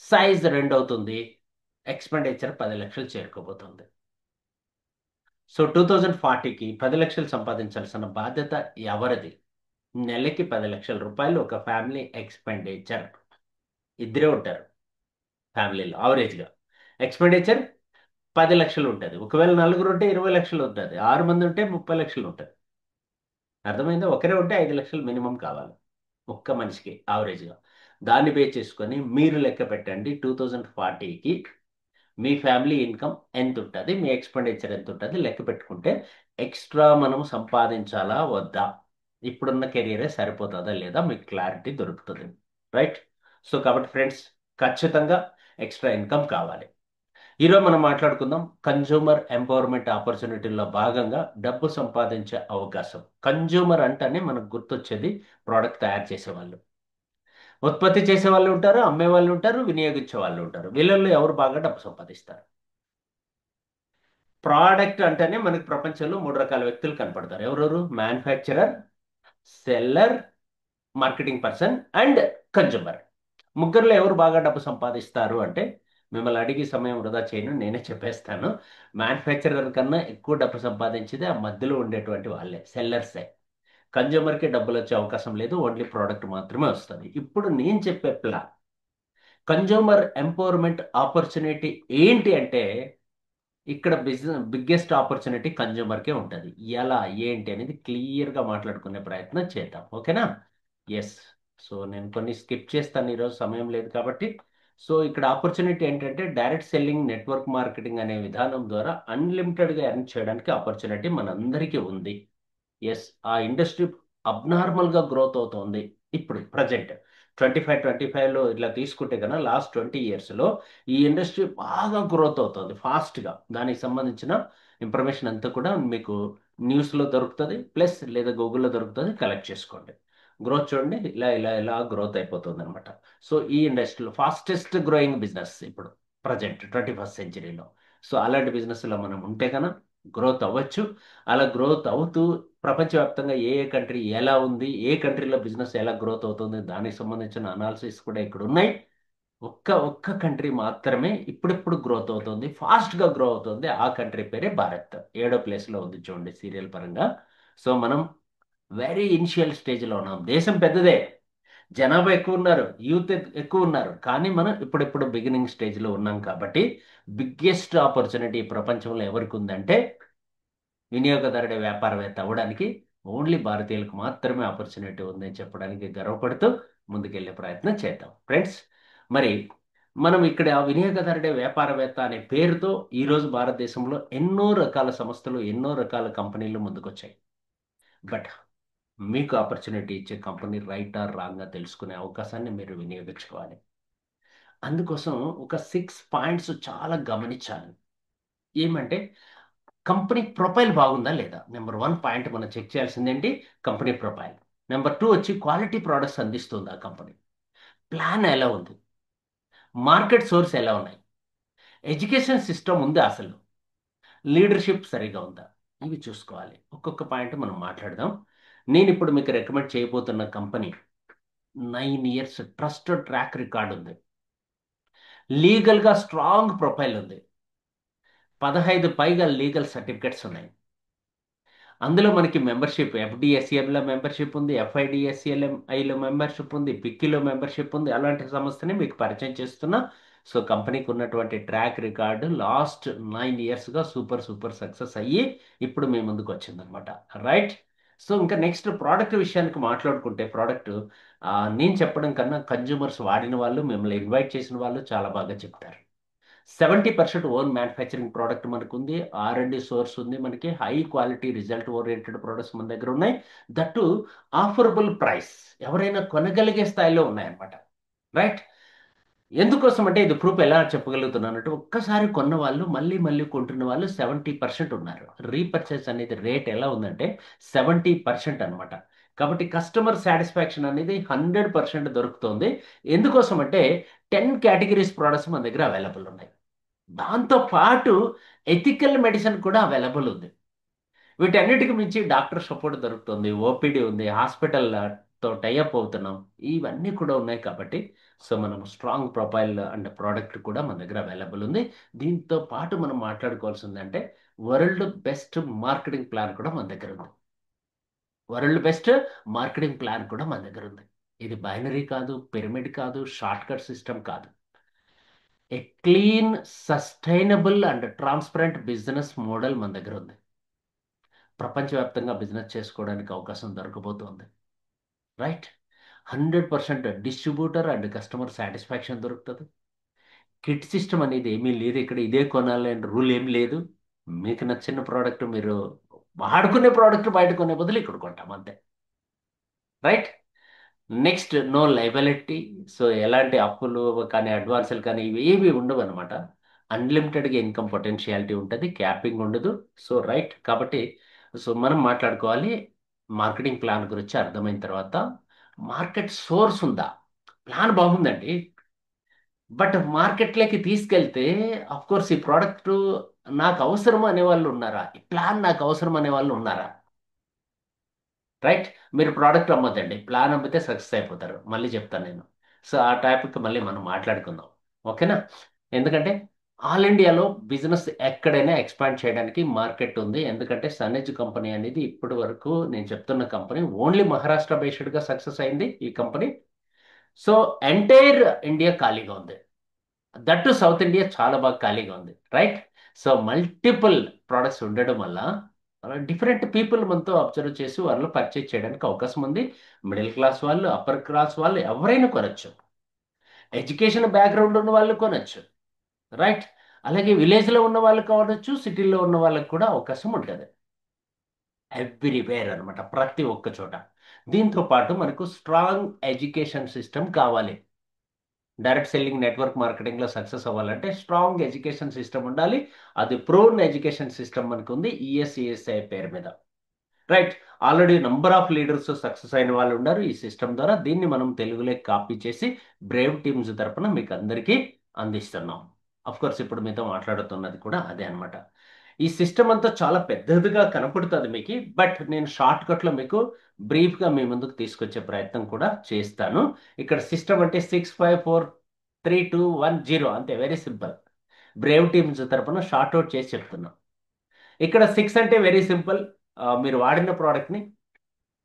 సైజ్ రెండు అవుతుంది, ఎక్స్పెండిచర్ 10 లక్షలు చేరుకోబోతుంది. సో 2040కి 10 లక్షలు సంపాదించాల్సిన బాధ్యత ఎవరిది? నెలకి 10 లక్షల రూపాయలు ఒక ఫ్యామిలీ ఎక్స్పెండిచర్. ఇద్దరే ఉంటారు ఫ్యామిలీలో ఆవరేజ్గా, ఎక్స్పెండిచర్ 10 లక్షలు ఉంటుంది. ఒకవేళ నలుగురు ఉంటే 20 లక్షలు ఉంటుంది, 6 మంది ఉంటే 30 లక్షలు ఉంటుంది. అర్థమైందా? ఒకరే ఉంటే 5 లక్షలు మినిమం కావాలి ఒక్క మనిషికి ఆవరేజ్గా. దాన్ని బేస్ చేసుకొని మీరు లెక్క పెట్టండి 2040కి మీ ఫ్యామిలీ ఇన్కమ్ ఎంత ఉంటుంది, మీ ఎక్స్పెండిచర్ ఎంత ఉంటుంది లెక్క పెట్టుకుంటే ఎక్స్ట్రా మనం సంపాదించాలా వద్దా, ఇప్పుడున్న కెరీరే సరిపోతుందా లేదా మీకు క్లారిటీ దొరుకుతుంది. రైట్. సో కాబట్టి ఫ్రెండ్స్, ఖచ్చితంగా ఎక్స్ట్రా ఇన్కమ్ కావాలి. ఈరోజు మనం మాట్లాడుకుందాం కన్జ్యూమర్ ఎంపవర్మెంట్ ఆపర్చునిటీలో భాగంగా డబ్బు సంపాదించే అవకాశం. కన్జ్యూమర్ అంటేనే మనకు గుర్తొచ్చేది ప్రోడక్ట్ తయారు చేసేవాళ్ళు, ఉత్పత్తి చేసే వాళ్ళు ఉంటారు, అమ్మే వాళ్ళు ఉంటారు, వినియోగించే వాళ్ళు ఉంటారు. వీళ్ళల్లో ఎవరు బాగా డబ్బు సంపాదిస్తారు? ప్రోడక్ట్ అంటేనే మనకి ప్రపంచంలో 3 రకాల వ్యక్తులు కనపడతారు. ఎవరెవరు? Manufacturer, seller, marketing person and consumer. ముగ్గురులో ఎవరు బాగా డబ్బు సంపాదిస్తారు అంటే, మిమ్మల్ని అడిగి సమయం వృధా చేయను, నేనే చెప్పేస్తాను. మ్యానుఫ్యాక్చరర్ కన్నా ఎక్కువ డబ్బు సంపాదించేది ఆ మధ్యలో ఉండేటువంటి వాళ్ళే, సెల్లర్సే. కన్జ్యూమర్కి డబ్బులు వచ్చే అవకాశం లేదు, ఓన్లీ ప్రోడక్ట్ మాత్రమే వస్తుంది. ఇప్పుడు నేను చెప్పే ప్లాన్ కన్జ్యూమర్ ఎంపవర్మెంట్ ఆపర్చునిటీ ఏంటి అంటే, ఇక్కడ బిగ్గెస్ట్ ఆపర్చునిటీ కన్జ్యూమర్కే ఉంటుంది. ఎలా ఏంటి అనేది క్లియర్గా మాట్లాడుకునే ప్రయత్నం చేద్దాం, ఓకేనా? ఎస్. సో నేను కొన్ని స్కిప్ చేస్తాను, ఈరోజు సమయం లేదు కాబట్టి. సో ఇక్కడ ఆపర్చునిటీ ఏంటంటే, డైరెక్ట్ సెల్లింగ్, నెట్వర్క్ మార్కెటింగ్ అనే విధానం ద్వారా అన్లిమిటెడ్గా ఎర్న్ చేయడానికి ఆపర్చునిటీ మనందరికీ ఉంది. ఎస్, ఆ ఇండస్ట్రీ అబ్నార్మల్గా గ్రోత్ అవుతోంది ఇప్పుడు ప్రజెంట్. 25లో ఇట్లా తీసుకుంటే కన్నా లాస్ట్ 20 ఇయర్స్లో ఈ ఇండస్ట్రీ బాగా గ్రోత్ అవుతుంది ఫాస్ట్గా. దానికి సంబంధించిన ఇన్ఫర్మేషన్ అంతా కూడా మీకు న్యూస్లో దొరుకుతుంది, ప్లస్ లేదా గూగుల్లో దొరుకుతుంది, కలెక్ట్ చేసుకోండి. గ్రోత్ చూడండి, ఇలా ఇలా ఇలా గ్రోత్ అయిపోతుంది అనమాట. సో ఈ ఇండస్ట్రీలో ఫాస్టెస్ట్ గ్రోయింగ్ బిజినెస్ ఇప్పుడు ప్రజెంట్ 21st సెంచరీలో. సో అలాంటి బిజినెస్లో మనం ఉంటే కన్నా గ్రోత్ అవ్వచ్చు. అలా గ్రోత్ అవుతూ ప్రపంచవ్యాప్తంగా ఏ ఏ కంట్రీ ఎలా ఉంది, ఏ కంట్రీలో బిజినెస్ ఎలా గ్రోత్ అవుతుంది, దానికి సంబంధించిన అనాలిసిస్ కూడా ఇక్కడ ఉన్నాయి. ఒక్క ఒక్క కంట్రీ మాత్రమే ఇప్పుడిప్పుడు గ్రోత్ అవుతుంది, ఫాస్ట్గా గ్రో అవుతుంది. ఆ కంట్రీ పేరే భారత్. 7వ ప్లేస్లో ఉంది చూడండి సీరియల్ పరంగా. సో మనం వెరీ ఇనిషియల్ స్టేజ్లో ఉన్నాం. దేశం పెద్దదే, జనాభా ఎక్కువ ఉన్నారు, యూత్ ఎక్కువ ఉన్నారు, కానీ మనం ఇప్పుడిప్పుడు బిగినింగ్ స్టేజ్లో ఉన్నాం కాబట్టి బిగ్గెస్ట్ ఆపర్చునిటీ ప్రపంచంలో ఎవరికి ఉందంటే వినియోగదారుడి వ్యాపారవేత్త అవ్వడానికి ఓన్లీ భారతీయులకు మాత్రమే ఆపర్చునిటీ ఉందని చెప్పడానికి గర్వపడుతూ ముందుకెళ్లే ప్రయత్నం చేద్దాం ఫ్రెండ్స్. మరి మనం ఇక్కడ ఆ వినియోగదారుడే వ్యాపారవేత్త అనే పేరుతో ఈరోజు భారతదేశంలో ఎన్నో రకాల సంస్థలు, ఎన్నో రకాల కంపెనీలు ముందుకొచ్చాయి. బట్ మీకు ఆపర్చునిటీ ఇచ్చే కంపెనీ రైట్ ఆర్ రాంగ్గా తెలుసుకునే అవకాశాన్ని మీరు వినియోగించుకోవాలి. అందుకోసం ఒక 6 పాయింట్స్ చాలా గమనించాలి. ఏమంటే కంపెనీ ప్రొఫైల్ బాగుందా లేదా, నెంబర్ 1 పాయింట్ మనం చెక్ చేయాల్సింది ఏంటి? Company profile. నెంబర్ 2 వచ్చి క్వాలిటీ ప్రోడక్ట్స్ అందిస్తుందా కంపెనీ, ప్లాన్ ఎలా ఉంది, మార్కెట్ సోర్స్ ఎలా ఉన్నాయి, ఎడ్యుకేషన్ సిస్టమ్ ఉందా అసలు, లీడర్షిప్ సరిగా ఉందా, ఇవి చూసుకోవాలి. ఒక్కొక్క పాయింట్ మనం మాట్లాడదాం. నేను ఇప్పుడు మీకు రికమెండ్ చేయబోతున్న company 9 years trusted track record ఉంది, లీగల్గా స్ట్రాంగ్ ప్రొఫైల్ ఉంది, 15 పైగా లీగల్ సర్టిఫికెట్స్ ఉన్నాయి. అందులో మనకి మెంబర్షిప్ ఎఫ్డిఎస్సిఎంలో మెంబర్షిప్ ఉంది, ఎఫ్ఐడిఎస్సిఎల్ఎంఐలో మెంబర్షిప్ ఉంది, పిక్కిలో మెంబర్షిప్ ఉంది. అలాంటి సంస్థని మీకు పరిచయం చేస్తున్నా. సో కంపెనీకి ఉన్నటువంటి ట్రాక్ రికార్డు లాస్ట్ 9 ఇయర్స్గా సూపర్ సూపర్ సక్సెస్ అయ్యి ఇప్పుడు మీ ముందుకు వచ్చిందనమాట. రైట్. సో ఇంకా నెక్స్ట్ ప్రోడక్ట్ విషయానికి మాట్లాడుకుంటే, ప్రోడక్ట్ నేను చెప్పడం కన్నా కన్జ్యూమర్స్ వాడిన వాళ్ళు, మిమ్మల్ని ఇన్వైట్ చేసిన వాళ్ళు చాలా బాగా చెప్తారు. 70% ఓన్ మ్యానుఫ్యాక్చరింగ్ ప్రోడక్ట్ మనకు ఉంది, R&D సోర్స్ ఉంది, మనకి high quality result oriented products మన దగ్గర ఉన్నాయి. దట్టు ఆఫరబుల్ ప్రైస్, ఎవరైనా కొనగలిగే స్థాయిలో ఉన్నాయన్నమాట. రైట్. ఎందుకోసం అంటే ఇది ప్రూఫ్ ఎలా చెప్పగలుగుతున్నానంటే, ఒక్కసారి కొన్న వాళ్ళు మళ్ళీ మళ్ళీ కొంటున్న వాళ్ళు 70% ఉన్నారు. రీపర్చేస్ అనేది రేట్ ఎలా ఉందంటే 70% అనమాట. కాబట్టి కస్టమర్ సాటిస్ఫాక్షన్ అనేది 100% దొరుకుతుంది. ఎందుకోసం అంటే 10 కేటగిరీస్ ప్రోడక్ట్స్ మన దగ్గర అవైలబుల్ ఉన్నాయి. దాంతో పాటు ఎథికల్ మెడిసిన్ కూడా అవైలబుల్ ఉంది. వీటన్నిటికి మించి డాక్టర్ సపోర్ట్ దొరుకుతుంది, ఓపీడీ ఉంది, హాస్పిటల్ తో టైఅప్ అవుతున్నాం, ఇవన్నీ కూడా ఉన్నాయి. కాబట్టి సో మనం స్ట్రాంగ్ ప్రొఫైల్ అండ్ ప్రోడక్ట్ కూడా మన దగ్గర అవైలబుల్ ఉంది. దీంతో పాటు మనం మాట్లాడుకోవాల్సింది అంటే వరల్డ్ బెస్ట్ మార్కెటింగ్ ప్లాన్ కూడా మన దగ్గర ఉంది. వరల్డ్ బెస్ట్ మార్కెటింగ్ ప్లాన్ కూడా మన దగ్గర ఉంది. ఇది బైనరీ కాదు, పిరమిడ్ కాదు, షార్ట్ కట్ సిస్టమ్ కాదు. A clean, sustainable and transparent business model మన దగ్గర ఉంది. ప్రపంచవ్యాప్తంగా బిజినెస్ చేసుకోవడానికి అవకాశం దొరకబోతోంది. Right. 100% distributor and customer satisfaction దొరుకుతుంది. కిట్ సిస్టమ్ అనేది ఏమీ లేదు ఇక్కడ, ఇదే కొనాలి అనే రూల్ ఏం లేదు. మీకు నచ్చిన ప్రోడక్ట్ మీరు వాడుకునే ప్రోడక్ట్ బయట కొనే బదులు ఇక్కడ కొంటాం అంతే. Right. Next no liability. So ఎలాంటి అప్పులు కానీ అడ్వాన్సులు కానీ ఇవి ఏవి ఉండవు అనమాట. అన్లిమిటెడ్గా ఇన్కమ్ పొటెన్షియాలిటీ ఉంటుంది, క్యాపింగ్ ఉండదు. So right. కాబట్టి సో మనం మాట్లాడుకోవాలి. మార్కెటింగ్ ప్లాన్ గురించి అర్థమైన తర్వాత మార్కెట్ సోర్స్ ఉందా, ప్లాన్ బాగుందండి, బట్ మార్కెట్లోకి తీసుకెళ్తే అఫ్ కోర్స్ ఈ ప్రోడక్ట్ నాకు అవసరం అనే వాళ్ళు ఉన్నారా, ఈ ప్లాన్ నాకు అవసరం అనే వాళ్ళు ఉన్నారా? రైట్. మీరు ప్రోడక్ట్ అమ్మొద్దండి, ప్లాన్ అమ్మితే సక్సెస్ అయిపోతారు. మళ్ళీ చెప్తాను నేను. సో ఆ టాపిక్ మళ్ళీ మనం మాట్లాడుకుందాం. ఓకేనా? ఎందుకంటే ఆల్ ఇండియాలో బిజినెస్ ఎక్కడైనా ఎక్స్పాండ్ చేయడానికి మార్కెట్ ఉంది. ఎందుకంటే సనేజ్ కంపెనీ అనేది ఇప్పటి వరకు నేను చెప్తున్న కంపెనీ ఓన్లీ మహారాష్ట్ర బేస్డ్గా సక్సెస్ అయింది ఈ కంపెనీ. సో ఎంటైర్ ఇండియా ఖాళీగా ఉంది, దట్టు సౌత్ ఇండియా చాలా బాగా ఖాళీగా ఉంది. రైట్. సో మల్టిపుల్ ప్రోడక్ట్స్ ఉండడం వల్ల డిఫరెంట్ పీపుల్ మనతో అబ్జర్వ్ చేసి వాళ్ళు పర్చేజ్ చేయడానికి అవకాశం ఉంది. మిడిల్ క్లాస్ వాళ్ళు, అప్పర్ క్లాస్ వాళ్ళు ఎవరైనా కొనొచ్చు, ఎడ్యుకేషన్ బ్యాక్గ్రౌండ్ ఉన్న వాళ్ళు కొనొచ్చు. రైట్. అలాగే విలేజ్లో ఉన్న వాళ్ళు కావచ్చు, సిటీలో ఉన్న వాళ్ళకి కూడా అవకాశం ఉంటుంది. ఎవ్రీవేర్ అనమాట, ప్రతి ఒక్క చోట. దీంతో పాటు మనకు స్ట్రాంగ్ ఎడ్యుకేషన్ సిస్టమ్ కావాలి. డైరెక్ట్ సెల్లింగ్ నెట్వర్క్ మార్కెటింగ్లో సక్సెస్ అవ్వాలంటే స్ట్రాంగ్ ఎడ్యుకేషన్ సిస్టమ్ ఉండాలి. అది ప్రోన్ ఎడ్యుకేషన్ సిస్టమ్ మనకు ఉంది, ఈఎస్ఈఎస్ఐ పేరు మీద. Right. Already number of leaders success అయిన వాళ్ళు ఉన్నారు ఈ సిస్టమ్ ద్వారా. దీన్ని మనం తెలుగులో కాపీ చేసి బ్రేవ్ టీమ్స్ తరపున మీకు అందరికీ అందిస్తున్నాం. అఫ్ కోర్స్ ఇప్పుడు మీతో మాట్లాడుతున్నది కూడా అదే అన్నమాట. ఈ సిస్టమ్ అంతా చాలా పెద్దదిగా కనపడుతుంది మీకు, బట్ నేను షార్ట్ కట్లో మీకు బ్రీఫ్గా మీ ముందుకు తీసుకొచ్చే ప్రయత్నం కూడా చేస్తాను. ఇక్కడ సిస్టమ్ అంటే 6543210 అంతే, వెరీ సింపుల్. బ్రేవ్ టీమ్స్ తరపున షార్ట్ అవుట్ చేసి చెప్తున్నాం. ఇక్కడ 6 అంటే వెరీ సింపుల్, మీరు వాడిన ప్రోడక్ట్ని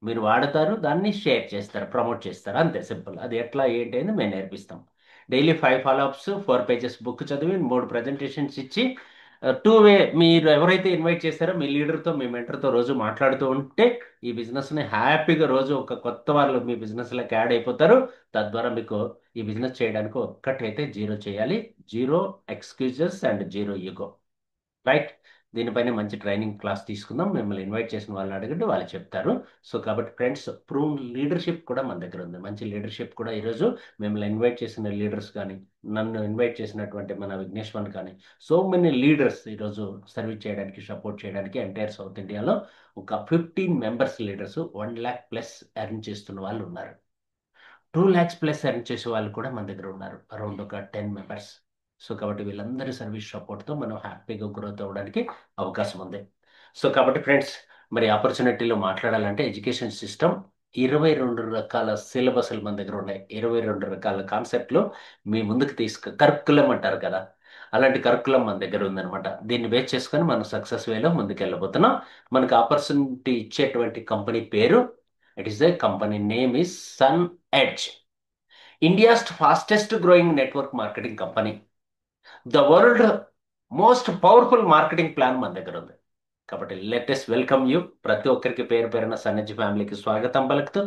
మీరు వాడతారు, దాన్ని షేర్ చేస్తారు, ప్రమోట్ చేస్తారు, అంతే సింపుల్. అది ఎట్లా ఏంటి అని మేము నేర్పిస్తాం. డైలీ 5 ఫాలోఅప్స్, 4 పేజెస్ బుక్ చదివి 3 ప్రజెంటేషన్స్ ఇచ్చి, టూ వే, మీరు ఎవరైతే ఇన్వైట్ చేశారో మీ లీడర్తో మీ మెంటర్తో రోజు మాట్లాడుతూ ఉంటే ఈ బిజినెస్ని హ్యాపీగా రోజు ఒక కొత్త వాళ్ళు మీ బిజినెస్లోకి యాడ్ అయిపోతారు. తద్వారా మీకు ఈ బిజినెస్ చేయడానికి ఒక్కటైతే జీరో చేయాలి: zero excuses and zero ego. Right. దీనిపైన మంచి ట్రైనింగ్ క్లాస్ తీసుకుందాం. మిమ్మల్ని ఇన్వైట్ చేసిన వాళ్ళని అడగండి, వాళ్ళు చెప్తారు. సో కాబట్టి ఫ్రెండ్స్, ప్రూవ్ లీడర్షిప్ కూడా మన దగ్గర ఉంది. మంచి లీడర్షిప్ కూడా ఈరోజు మిమ్మల్ని ఇన్వైట్ చేసిన లీడర్స్ కానీ, నన్ను ఇన్వైట్ చేసినటువంటి మన విఘ్నేశ్వర్ కానీ, సో మెనీ లీడర్స్ ఈరోజు సర్వీస్ చేయడానికి, సపోర్ట్ చేయడానికి ఎంటైర్ సౌత్ ఇండియాలో ఒక 15 మెంబర్స్ లీడర్స్ 1 lakh+ ఎర్న్ చేస్తున్న వాళ్ళు ఉన్నారు. 2 lakhs+ ఎర్న్ చేసే వాళ్ళు కూడా మన దగ్గర ఉన్నారు, అరౌండ్ ఒక 10 మెంబర్స్. సో కాబట్టి వీళ్ళందరి సర్వీస్ సపోర్ట్తో మనం హ్యాపీగా గ్రోత్ అవ్వడానికి అవకాశం ఉంది. సో కాబట్టి ఫ్రెండ్స్, మరి ఆపర్చునిటీలో మాట్లాడాలంటే ఎడ్యుకేషన్ సిస్టమ్ 22 రకాల సిలబస్లు మన దగ్గర ఉన్నాయి. 22 రకాల కాన్సెప్ట్లు మీ ముందుకు కరికులం అంటారు కదా, అలాంటి కరికులం మన దగ్గర ఉందన్నమాట. దీన్ని బేస్ చేసుకొని మనం సక్సెస్ వేలో ముందుకు వెళ్ళబోతున్నాం. మనకు ఆపర్చునిటీ ఇచ్చేటువంటి కంపెనీ పేరు, it is the company name is Sun Edge, India's fastest growing network marketing company. The world most powerful marketing plan మన దగ్గర ఉంది. కాబట్టి లేటెస్ట్ వెల్కమ్ యూ. ప్రతి ఒక్కరికి పేరు పేరున సన్నజి ఫ్యామిలీకి స్వాగతం పలుకుతూ,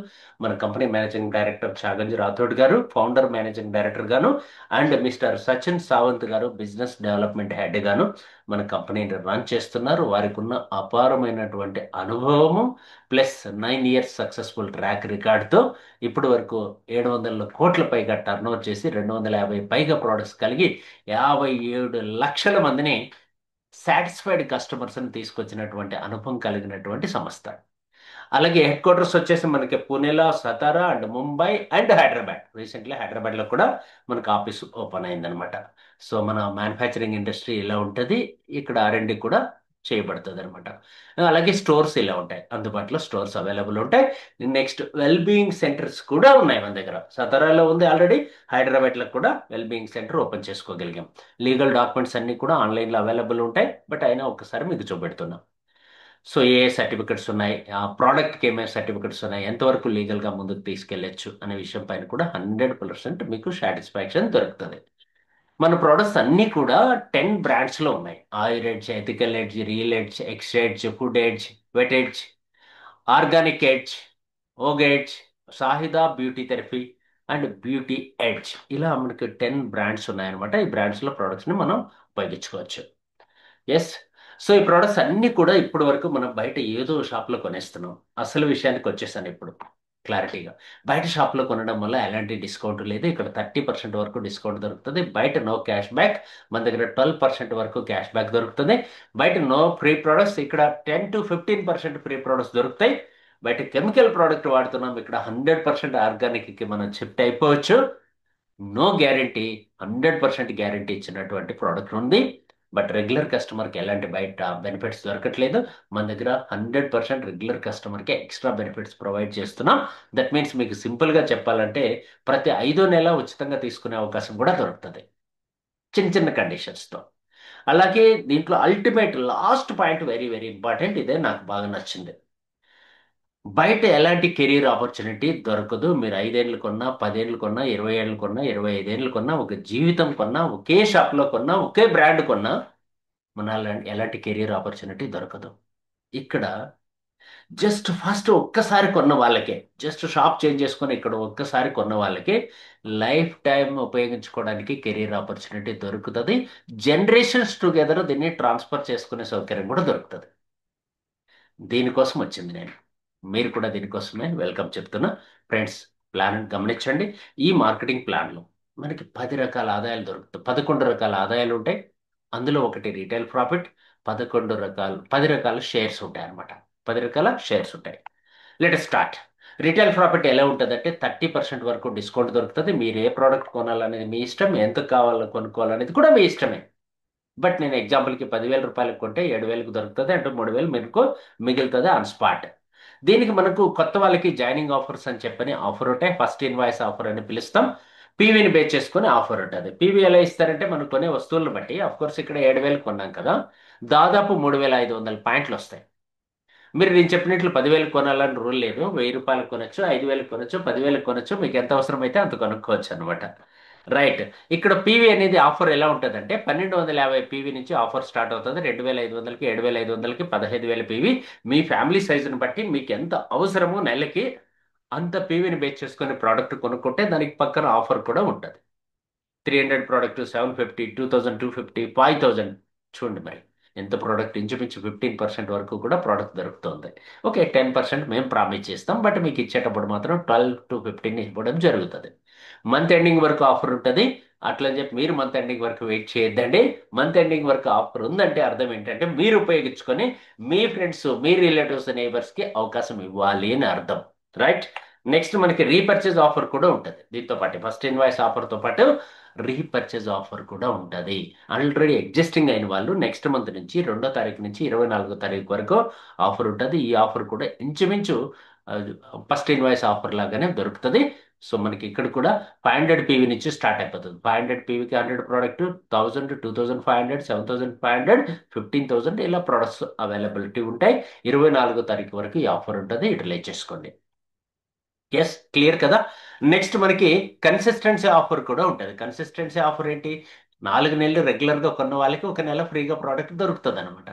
మన కంపెనీ మేనేజింగ్ డైరెక్టర్ చాగంజి రాథోడ్ గారు, ఫౌండర్ మేనేజింగ్ డైరెక్టర్ గాను, అండ్ మిస్టర్ సచిన్ సావంత్ గారు బిజినెస్ డెవలప్మెంట్ హెడ్ గాను మన కంపెనీని రన్ చేస్తున్నారు. వారికి ఉన్న అపారమైనటువంటి అనుభవము ప్లస్ 9 ఇయర్స్ సక్సెస్ఫుల్ ట్రాక్ రికార్డ్తో ఇప్పటి వరకు 700 కోట్ల పైగా టర్నోవర్ చేసి 250 పైగా ప్రోడక్ట్స్ కలిగి 57 లక్షల మందిని సాటిస్ఫైడ్ కస్టమర్స్ని తీసుకొచ్చినటువంటి అనుభవం కలిగినటువంటి సంస్థ. అలాగే హెడ్ క్వార్టర్స్ వచ్చేసి మనకి పూణేలో, Satara and Mumbai and Hyderabad. Recently హైదరాబాద్లో కూడా మనకు ఆఫీస్ ఓపెన్ అయిందనమాట. సో మన మ్యానుఫ్యాక్చరింగ్ ఇండస్ట్రీ ఇలా ఉంటుంది, ఇక్కడ R&D కూడా చేయబడుతుంది అనమాట. అలాగే స్టోర్స్ ఇలా ఉంటాయి, అందుబాటులో స్టోర్స్ అవైలబుల్ ఉంటాయి. నెక్స్ట్ వెల్బీయింగ్ సెంటర్స్ కూడా ఉన్నాయి మన దగ్గర. సతారాలో ఉంది ఆల్రెడీ, హైదరాబాద్లో కూడా వెల్బీయింగ్ సెంటర్ ఓపెన్ చేసుకోగలిగాం. లీగల్ డాక్యుమెంట్స్ అన్నీ కూడా ఆన్లైన్లో అవైలబుల్ ఉంటాయి, బట్ అయినా ఒకసారి మీకు చూపెడుతున్నాం. సో ఏ సర్టిఫికెట్స్ ఉన్నాయి, ఆ ప్రోడక్ట్కి ఏమేమి సర్టిఫికెట్స్ ఉన్నాయి, ఎంతవరకు లీగల్గా ముందుకు తీసుకెళ్లొచ్చు అనే విషయం పైన కూడా 100% మీకు సాటిస్ఫాక్షన్ దొరుకుతుంది. మన ప్రోడక్ట్స్ అన్నీ కూడా 10 బ్రాండ్స్లో ఉన్నాయి. Ayur edge, ethical edge, real edge, x edge, food edge, vet edge, organic edge, og edge, సాహిదా beauty therapy and beauty edge. ఇలా మనకి 10 బ్రాండ్స్ ఉన్నాయన్నమాట. ఈ బ్రాండ్స్లో ప్రోడక్ట్స్ని మనం ఉపయోగించుకోవచ్చు. ఎస్. సో ఈ ప్రోడక్ట్స్ అన్నీ కూడా ఇప్పటి వరకు మనం బయట ఏదో షాప్లో కొనేస్తున్నాం. అసలు విషయానికి వచ్చేసాను ఇప్పుడు క్లారిటీగా. బయట షాప్లో కొనడం వల్ల ఎలాంటి డిస్కౌంట్ లేదు. ఇక్కడ 30% వరకు డిస్కౌంట్ దొరుకుతుంది. బయట నో క్యాష్ బ్యాక్, మన దగ్గర 12% వరకు క్యాష్ బ్యాక్ దొరుకుతుంది. బయట నో ఫ్రీ ప్రోడక్ట్స్, ఇక్కడ 10 to 15% ఫ్రీ ప్రోడక్ట్స్ దొరుకుతాయి. బయట కెమికల్ ప్రోడక్ట్ వాడుతున్నాం, ఇక్కడ 100% ఆర్గానిక్కి మనం షిఫ్ట్ అయిపోవచ్చు. నో గ్యారంటీ, 100% గ్యారంటీ ఇచ్చినటువంటి ప్రోడక్ట్ ఉంది. బట్ రెగ్యులర్ కస్టమర్కి ఎలాంటి బయట బెనిఫిట్స్ దొరకట్లేదు. మన దగ్గర 100% రెగ్యులర్ కస్టమర్కి ఎక్స్ట్రా బెనిఫిట్స్ ప్రొవైడ్ చేస్తున్నాం. దట్ మీన్స్ మీకు సింపుల్గా చెప్పాలంటే ప్రతి 5వ నెల ఉచితంగా తీసుకునే అవకాశం కూడా దొరుకుతుంది, చిన్న చిన్న కండిషన్స్తో. అలాగే దీంట్లో ultimate last point, very very important, ఇదే నాకు బాగా నచ్చింది. బయట ఎలాంటి కెరీర్ ఆపర్చునిటీ దొరకదు. మీరు 5 ఏళ్ళు కొన్నా, 10 ఏళ్ళు కొన్నా, 20 ఏళ్ళు కొన్నా, 25 ఏళ్ళు కొన్నా, ఒక జీవితం కొన్నా, ఒకే షాప్లో కొన్నా, ఒకే బ్రాండ్ కొన్నా ఎలాంటి కెరీర్ ఆపర్చునిటీ దొరకదు. ఇక్కడ జస్ట్ ఫస్ట్ ఒక్కసారి కొన్న వాళ్ళకే, జస్ట్ షాప్ చేంజ్ చేసుకొని ఇక్కడ ఒక్కసారి కొన్న వాళ్ళకే లైఫ్ టైం ఉపయోగించుకోవడానికి కెరీర్ ఆపర్చునిటీ దొరుకుతుంది. జనరేషన్స్ టుగెదర్ దీన్ని ట్రాన్స్ఫర్ చేసుకునే సౌకర్యం కూడా దొరుకుతుంది. దీనికోసం వచ్చింది నేను, మీరు కూడా దీనికోసమే వెల్కమ్ చెప్తున్నా. ఫ్రెండ్స్, ప్లాన్ గమనించండి. ఈ మార్కెటింగ్ ప్లాన్లో మనకి 10 రకాల ఆదాయాలు దొరుకుతాయి, 11 రకాల ఆదాయాలు ఉంటాయి. అందులో ఒకటి రీటైల్ ప్రాఫిట్, 10 రకాల షేర్స్ ఉంటాయి అన్నమాట. 10 రకాల షేర్స్ ఉంటాయి. Let start. రీటైల్ ప్రాఫిట్ ఎలా ఉంటుందంటే 30% వరకు డిస్కౌంట్ దొరుకుతుంది. మీరు ఏ ప్రోడక్ట్ కొనాలనేది మీ ఇష్టం, ఎంత కావాలో కొనుక్కోవాలనేది కూడా మీ ఇష్టమే. బట్ నేను ఎగ్జాంపుల్కి 10,000 రూపాయలకు కొంటే 7,000కు దొరుకుతుంది, అంటే 3,000 మీకు మిగులుతుంది ఆన్ స్పాట్. దీనికి మనకు కొత్త వాళ్ళకి జాయినింగ్ ఆఫర్స్ అని చెప్పని ఆఫర్ ఉంటాయి. ఫస్ట్ ఇన్వాయిస్ ఆఫర్ అని పిలుస్తాం. పీవీని బేస్ చేసుకొని ఆఫర్ ఉంటుంది. పీవీ ఎలా ఇస్తారంటే మనం కొనే వస్తువులను బట్టి, కోర్స్ ఇక్కడ 7,000 కొన్నాం కదా, దాదాపు 3,500 పాయింట్లు వస్తాయి. మీరు నేను చెప్పినట్లు 10,000 కొనాలని రూల్ లేదు. 1,000 కొనొచ్చు, 5,000 కొనొచ్చు, 10,000 కొనొచ్చు, మీకు ఎంత అవసరం అయితే అంత కొనుక్కోవచ్చు అనమాట. రైట్. ఇక్కడ పీవీ అనేది ఆఫర్ ఎలా ఉంటుందంటే 1,250 పీవీ నుంచి ఆఫర్ స్టార్ట్ అవుతుంది. 2,500కి, 7,500కి, 15,000 పీవీ. మీ ఫ్యామిలీ సైజుని బట్టి మీకు ఎంత అవసరమో నెలకి అంత పీవీని బేస్ చేసుకుని ప్రోడక్ట్ కొనుక్కుంటే దానికి పక్కన ఆఫర్ కూడా ఉంటుంది. 300 ప్రోడక్ట్ 750, 2,250, 5,000. చూడండి మరి ఎంత ప్రోడక్ట్, ఇంచుమించు 15% వరకు కూడా ప్రోడక్ట్ దొరుకుతుంది. ఓకే, 10% మేము ప్రామిస్ చేస్తాం, బట్ మీకు ఇచ్చేటప్పుడు మాత్రం 12 to 15 ఇవ్వడం జరుగుతుంది. మంత్ ఎండింగ్ వరకు ఆఫర్ ఉంటుంది. అట్లని చెప్పి మీరు మంత్ ఎండింగ్ వరకు వెయిట్ చేయొద్దండి. మంత్ ఎండింగ్ వరకు ఆఫర్ ఉందంటే అర్థం ఏంటంటే మీరు ఉపయోగించుకొని మీ ఫ్రెండ్స్, మీ రిలేటివ్స్, నైబర్స్కి అవకాశం ఇవ్వాలి అని అర్థం. రైట్. నెక్స్ట్ మనకి రీపర్చేజ్ ఆఫర్ కూడా ఉంటుంది. దీంతో పాటు ఫస్ట్ ఇన్వాయిస్ ఆఫర్తో పాటు రీపర్చేజ్ ఆఫర్ కూడా ఉంటుంది. ఆల్రెడీ ఎగ్జిస్టింగ్ అయిన వాళ్ళు నెక్స్ట్ మంత్ నుంచి 2వ తారీఖు నుంచి 24వ తారీఖు వరకు ఆఫర్ ఉంటుంది. ఈ ఆఫర్ కూడా ఇంచుమించు ఫస్ట్ ఇన్వాయిస్ ఆఫర్ లాగానే దొరుకుతుంది. సో మనకి ఇక్కడ కూడా 500 పీవీ నుంచి స్టార్ట్ అయిపోతుంది. 500 పీవీకి 100 ప్రోడక్ట్, 1000, 2,500, 7,500, 15,000 ఇలా ప్రొడక్ట్స్ అవైలబిలిటీ ఉంటాయి. 24వ తారీఖు వరకు ఈ ఆఫర్ ఉంటుంది. యూటిలైజ్ చేసుకోండి. ఎస్, క్లియర్ కదా. నెక్స్ట్ మనకి కన్సిస్టెన్సీ ఆఫర్ కూడా ఉంటుంది. కన్సిస్టెన్సీ ఆఫర్ ఏంటి? 4 నెలలు రెగ్యులర్గా కొన్న వాళ్ళకి ఒక నెల ఫ్రీగా ప్రోడక్ట్ దొరుకుతుంది అనమాట.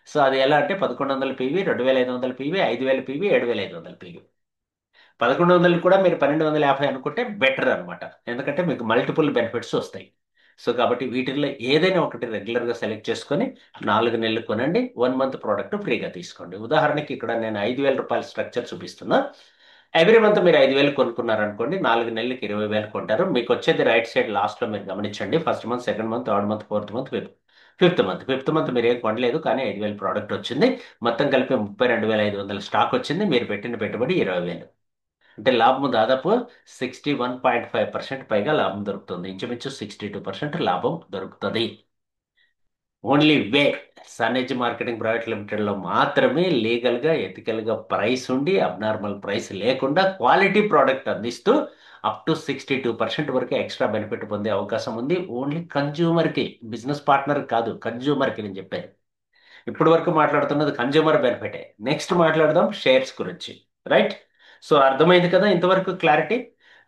సో అది ఎలా అంటే 1,100 పీవీ, 2,500 పీవీ, 5,000 పీవీ, 7,500 పీవీ. 1,100 కూడా మీరు 1,250 అనుకుంటే బెటర్ అనమాట. ఎందుకంటే మీకు మల్టిపుల్ బెనిఫిట్స్ వస్తాయి. సో కాబట్టి వీటిల్లో ఏదైనా ఒకటి రెగ్యులర్గా సెలెక్ట్ చేసుకొని 4 నెలలు కొనండి. 1 మంత్ ప్రోడక్ట్ ఫ్రీగా తీసుకోండి. ఉదాహరణకి ఇక్కడ నేను 5,000 రూపాయల స్ట్రక్చర్ చూపిస్తున్నా. ఎవ్రీ మంత్ మీరు 5,000 కొనుక్కున్నారనుకోండి, 4 నెలలకి 20,000 కొంటారు. మీకు వచ్చేది రైట్ సైడ్ లాస్ట్లో మీరు గమనించండి. First month, second month, third month, fourth month, fifth month మీరు ఏం కొనలేదు కానీ 5,000 ప్రోడక్ట్ వచ్చింది. మొత్తం కలిపి 32,500 స్టాక్ వచ్చింది. మీరు పెట్టిన పెట్టుబడి 20,000. అంటే లాభం దాదాపు 61.5% పైగా లాభం దొరుకుతుంది. ఇంచుమించు 62% లాభం దొరుకుతుంది. ఓన్లీ వే సనేజ్ మార్కెటింగ్ ప్రైవేట్ లిమిటెడ్లో మాత్రమే లీగల్గా, ఎథికల్గా ప్రైస్ ఉండి అబ్నార్మల్ ప్రైస్ లేకుండా క్వాలిటీ ప్రోడక్ట్ అందిస్తూ అప్ టు 62% వరకు ఎక్స్ట్రా బెనిఫిట్ పొందే అవకాశం ఉంది. ఓన్లీ కన్జ్యూమర్కి, బిజినెస్ పార్ట్నర్ కాదు, కన్జ్యూమర్కి నేను చెప్పాను. ఇప్పటి వరకు మాట్లాడుతున్నది కన్జ్యూమర్ బెనిఫిటే. నెక్స్ట్ మాట్లాడదాం షేర్స్ గురించి. రైట్. సో అర్థమైంది కదా ఇంతవరకు క్లారిటీ.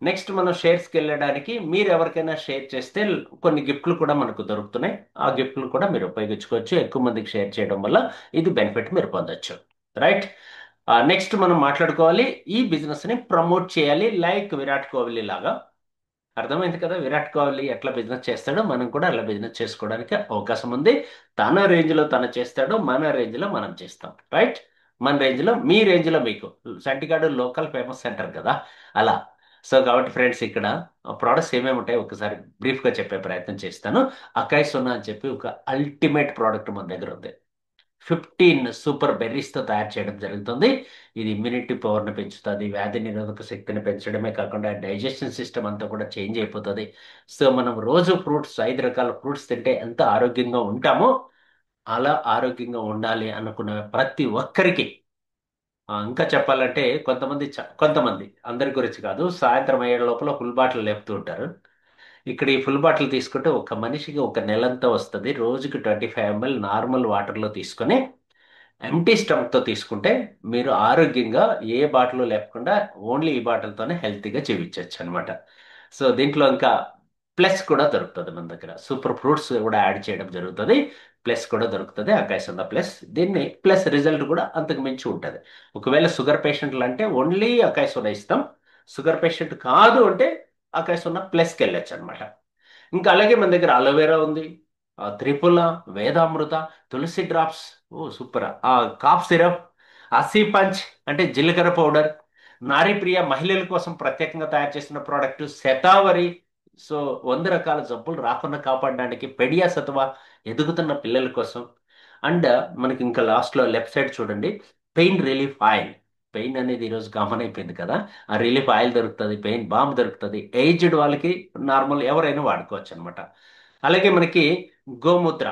నెక్స్ట్ మనం షేర్స్కి వెళ్ళడానికి మీరు ఎవరికైనా షేర్ చేస్తే కొన్ని గిఫ్ట్లు కూడా మనకు దొరుకుతున్నాయి. ఆ గిఫ్ట్లు కూడా మీరు ఉపయోగించుకోవచ్చు. ఎక్కువ మందికి షేర్ చేయడం వల్ల ఇది బెనిఫిట్ మీరు పొందొచ్చు. రైట్. నెక్స్ట్ మనం మాట్లాడుకోవాలి, ఈ బిజినెస్ని ప్రమోట్ చేయాలి లైక్ విరాట్ కోహ్లీ లాగా. అర్థమైంది కదా విరాట్ కోహ్లీ ఎట్లా బిజినెస్ చేస్తాడో మనం కూడా అలా బిజినెస్ చేసుకోవడానికి అవకాశం ఉంది. తన రేంజ్లో తను చేస్తాడు, మన రేంజ్లో మనం చేస్తాం. రైట్. మన రేంజ్లో, మీ రేంజ్లో మీకు. సంటిగాడు లోకల్ ఫేమస్ సెంటర్ కదా, అలా. సో కాబట్టి ఫ్రెండ్స్ ఇక్కడ ప్రోడక్ట్స్ ఏమేమి ఉంటాయి ఒకసారి బ్రీఫ్గా చెప్పే ప్రయత్నం చేస్తాను. అకాయ్ సోనా అని చెప్పి ఒక అల్టిమేట్ ప్రోడక్ట్ మన దగ్గర ఉంది. 15 సూపర్ బెర్రీస్తో తయారు చేయడం జరుగుతుంది. ఇది ఇమ్యూనిటీ పవర్ని పెంచుతుంది, వ్యాధి నిరోధక శక్తిని పెంచడమే కాకుండా డైజెషన్ సిస్టమ్ అంతా కూడా చేంజ్ అయిపోతుంది. సో మనం రోజు ఫ్రూట్స్, 5 రకాల ఫ్రూట్స్ తింటే ఎంత ఆరోగ్యంగా ఉంటామో అలా ఆరోగ్యంగా ఉండాలి అనుకున్న ప్రతి ఒక్కరికి. ఇంకా చెప్పాలంటే కొంతమంది అందరి గురించి కాదు, సాయంత్రం అయ్యే లోపల ఫుల్ బాటిల్ లేపుతూ ఉంటారు. ఇక్కడ ఈ ఫుల్ బాటిల్ తీసుకుంటే ఒక మనిషికి ఒక నెలంతా వస్తుంది. రోజుకి 25 ml నార్మల్ వాటర్లో తీసుకొని ఎంటీ స్టమక్తో తీసుకుంటే మీరు ఆరోగ్యంగా ఏ బాటిల్ లేకుండా ఓన్లీ ఈ బాటిల్తోనే హెల్తీగా జీవించవచ్చు అనమాట. సో దీంట్లో ఇంకా ప్లస్ కూడా దొరుకుతుంది. మన దగ్గర సూపర్ ఫ్రూట్స్ కూడా యాడ్ చేయడం జరుగుతుంది. ప్లస్ కూడా దొరుకుతుంది, అకాయసంద ప్లస్. దీన్ని ప్లస్ రిజల్ట్ కూడా అంతకు మించి ఉంటుంది. ఒకవేళ షుగర్ పేషెంట్లు అంటే ఓన్లీ అకాయసోనా ఇస్తాం. షుగర్ పేషెంట్ కాదు అంటే అకాయసోనా ప్లస్కి వెళ్ళొచ్చు అనమాట. ఇంకా అలాగే మన దగ్గర అలోవెరా ఉంది, త్రిపుల, వేదామృత, తులసి డ్రాప్స్, ఓ సూపర్, కాఫ్ సిరప్, అసీ పంచ్ అంటే జీలకర్ర పౌడర్, నారీప్రియ మహిళల కోసం ప్రత్యేకంగా తయారు చేసిన ప్రోడక్ట్ శతావరి. సో 100 రకాల జబ్బులు రాకుండా కాపాడడానికి పెడియా సత్వ ఎదుగుతున్న పిల్లల కోసం. అండ్ మనకి ఇంకా లాస్ట్లో లెఫ్ట్ సైడ్ చూడండి, పెయిన్ రిలీఫ్ ఆయిల్. పెయిన్ అనేది ఈరోజు కామన్ అయిపోయింది కదా, ఆ రిలీఫ్ ఆయిల్ దొరుకుతుంది, పెయిన్ బామ్ దొరుకుతుంది. ఏజ్డ్ వాళ్ళకి, నార్మల్ ఎవరైనా వాడుకోవచ్చు అనమాట. అలాగే మనకి గోమూత్ర,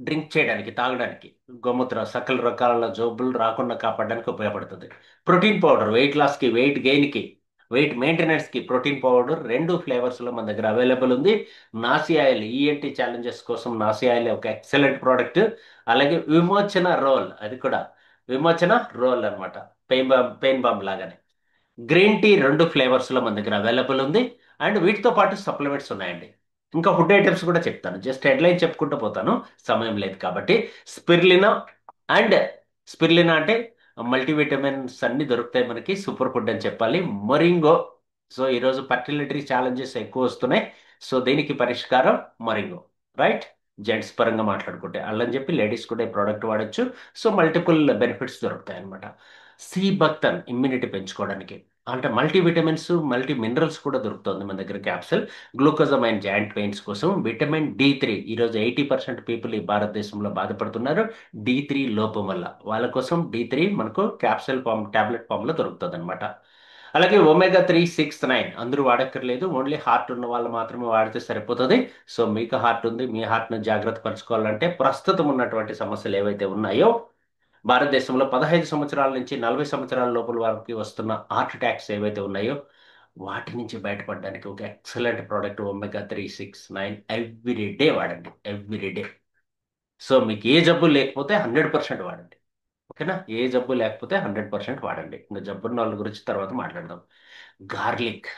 డ్రింక్ చేయడానికి, తాగడానికి. గోమూత్ర సకల రకాల జబ్బులు రాకుండా కాపాడడానికి ఉపయోగపడుతుంది. ప్రోటీన్ పౌడర్ వెయిట్ లాస్కి, వెయిట్ గెయిన్కి, వెయిట్ మెయింటెనెన్స్కి ప్రోటీన్ పౌడర్ 2 ఫ్లేవర్స్లో మన దగ్గర అవైలబుల్ ఉంది. నాసి ఆయిల్, ఈఎన్టీ ఛాలెంజెస్ కోసం నాసి ఆయిల్ ఒక ఎక్సలెంట్ ప్రోడక్ట్. అలాగే విమోచన రోల్, అది కూడా విమోచన రోల్ అనమాట. పెయిన్ బాంబ్ లాగానే. గ్రీన్ టీ 2 ఫ్లేవర్స్లో మన దగ్గర అవైలబుల్ ఉంది. అండ్ వీటితో పాటు సప్లిమెంట్స్ ఉన్నాయండి. ఇంకా ఫుడ్ ఐటమ్స్ కూడా చెప్తాను, జస్ట్ హెడ్లైన్ చెప్పుకుంటూ పోతాను, సమయం లేదు కాబట్టి. స్పిర్లినా అండ్ స్పిర్లినా అంటే మల్టీవిటమిన్స్ అన్ని దొరుకుతాయి మనకి, సూపర్ ఫుడ్ అని చెప్పాలి. మొరింగో. సో ఈరోజు ఫర్టిలిటీ ఛాలెంజెస్ ఎక్కువ వస్తున్నాయి. సో దీనికి పరిష్కారం మొరింగో. రైట్. జెంట్స్ పరంగా మాట్లాడుకుంటే అల్లని చెప్పి లేడీస్ కూడా ఈ ప్రోడక్ట్ వాడచ్చు. సో మల్టిపుల్ బెనిఫిట్స్ దొరుకుతాయి అనమాట. సి బక్తన్ ఇమ్యూనిటీ పెంచుకోవడానికి, అంటే మల్టీవిటమిన్స్ మల్టీ మినరల్స్ కూడా దొరుకుతుంది మన దగ్గర క్యాప్సూల్. గ్లూకోజమైన్ జాయింట్ పెయిన్స్ కోసం. విటమిన్ D3, ఈరోజు 80% పీపుల్ ఈ భారతదేశంలో బాధపడుతున్నారు D3 లోపం వల్ల. వాళ్ళ కోసం D3 మనకు క్యాప్సూల్ ఫామ్, టాబ్లెట్ ఫామ్లో దొరుకుతుంది అనమాట. అలాగే omega 3, 6, 9 అందరూ వాడక్కర్లేదు, ఓన్లీ హార్ట్ ఉన్న వాళ్ళు మాత్రమే వాడితే సరిపోతుంది. సో మీకు హార్ట్ ఉంది, మీ హార్ట్ను జాగ్రత్త పరచుకోవాలంటే ప్రస్తుతం ఉన్నటువంటి సమస్యలు ఏవైతే ఉన్నాయో, భారతదేశంలో 15 సంవత్సరాల నుంచి 40 సంవత్సరాల లోపల వారికి వస్తున్న హార్ట్ అటాక్స్ ఏవైతే ఉన్నాయో, వాటి నుంచి బయటపడడానికి ఒక excellent product omega 3, 6, 9 every day వాడండి, ఎవ్రీ డే. సో మీకు ఏ జబ్బు లేకపోతే 100% వాడండి. ఓకేనా? ఏ జబ్బు లేకపోతే 100% వాడండి. ఇంకా జబ్బున్న వాళ్ళ గురించి తర్వాత మాట్లాడదాం. గార్లిక్.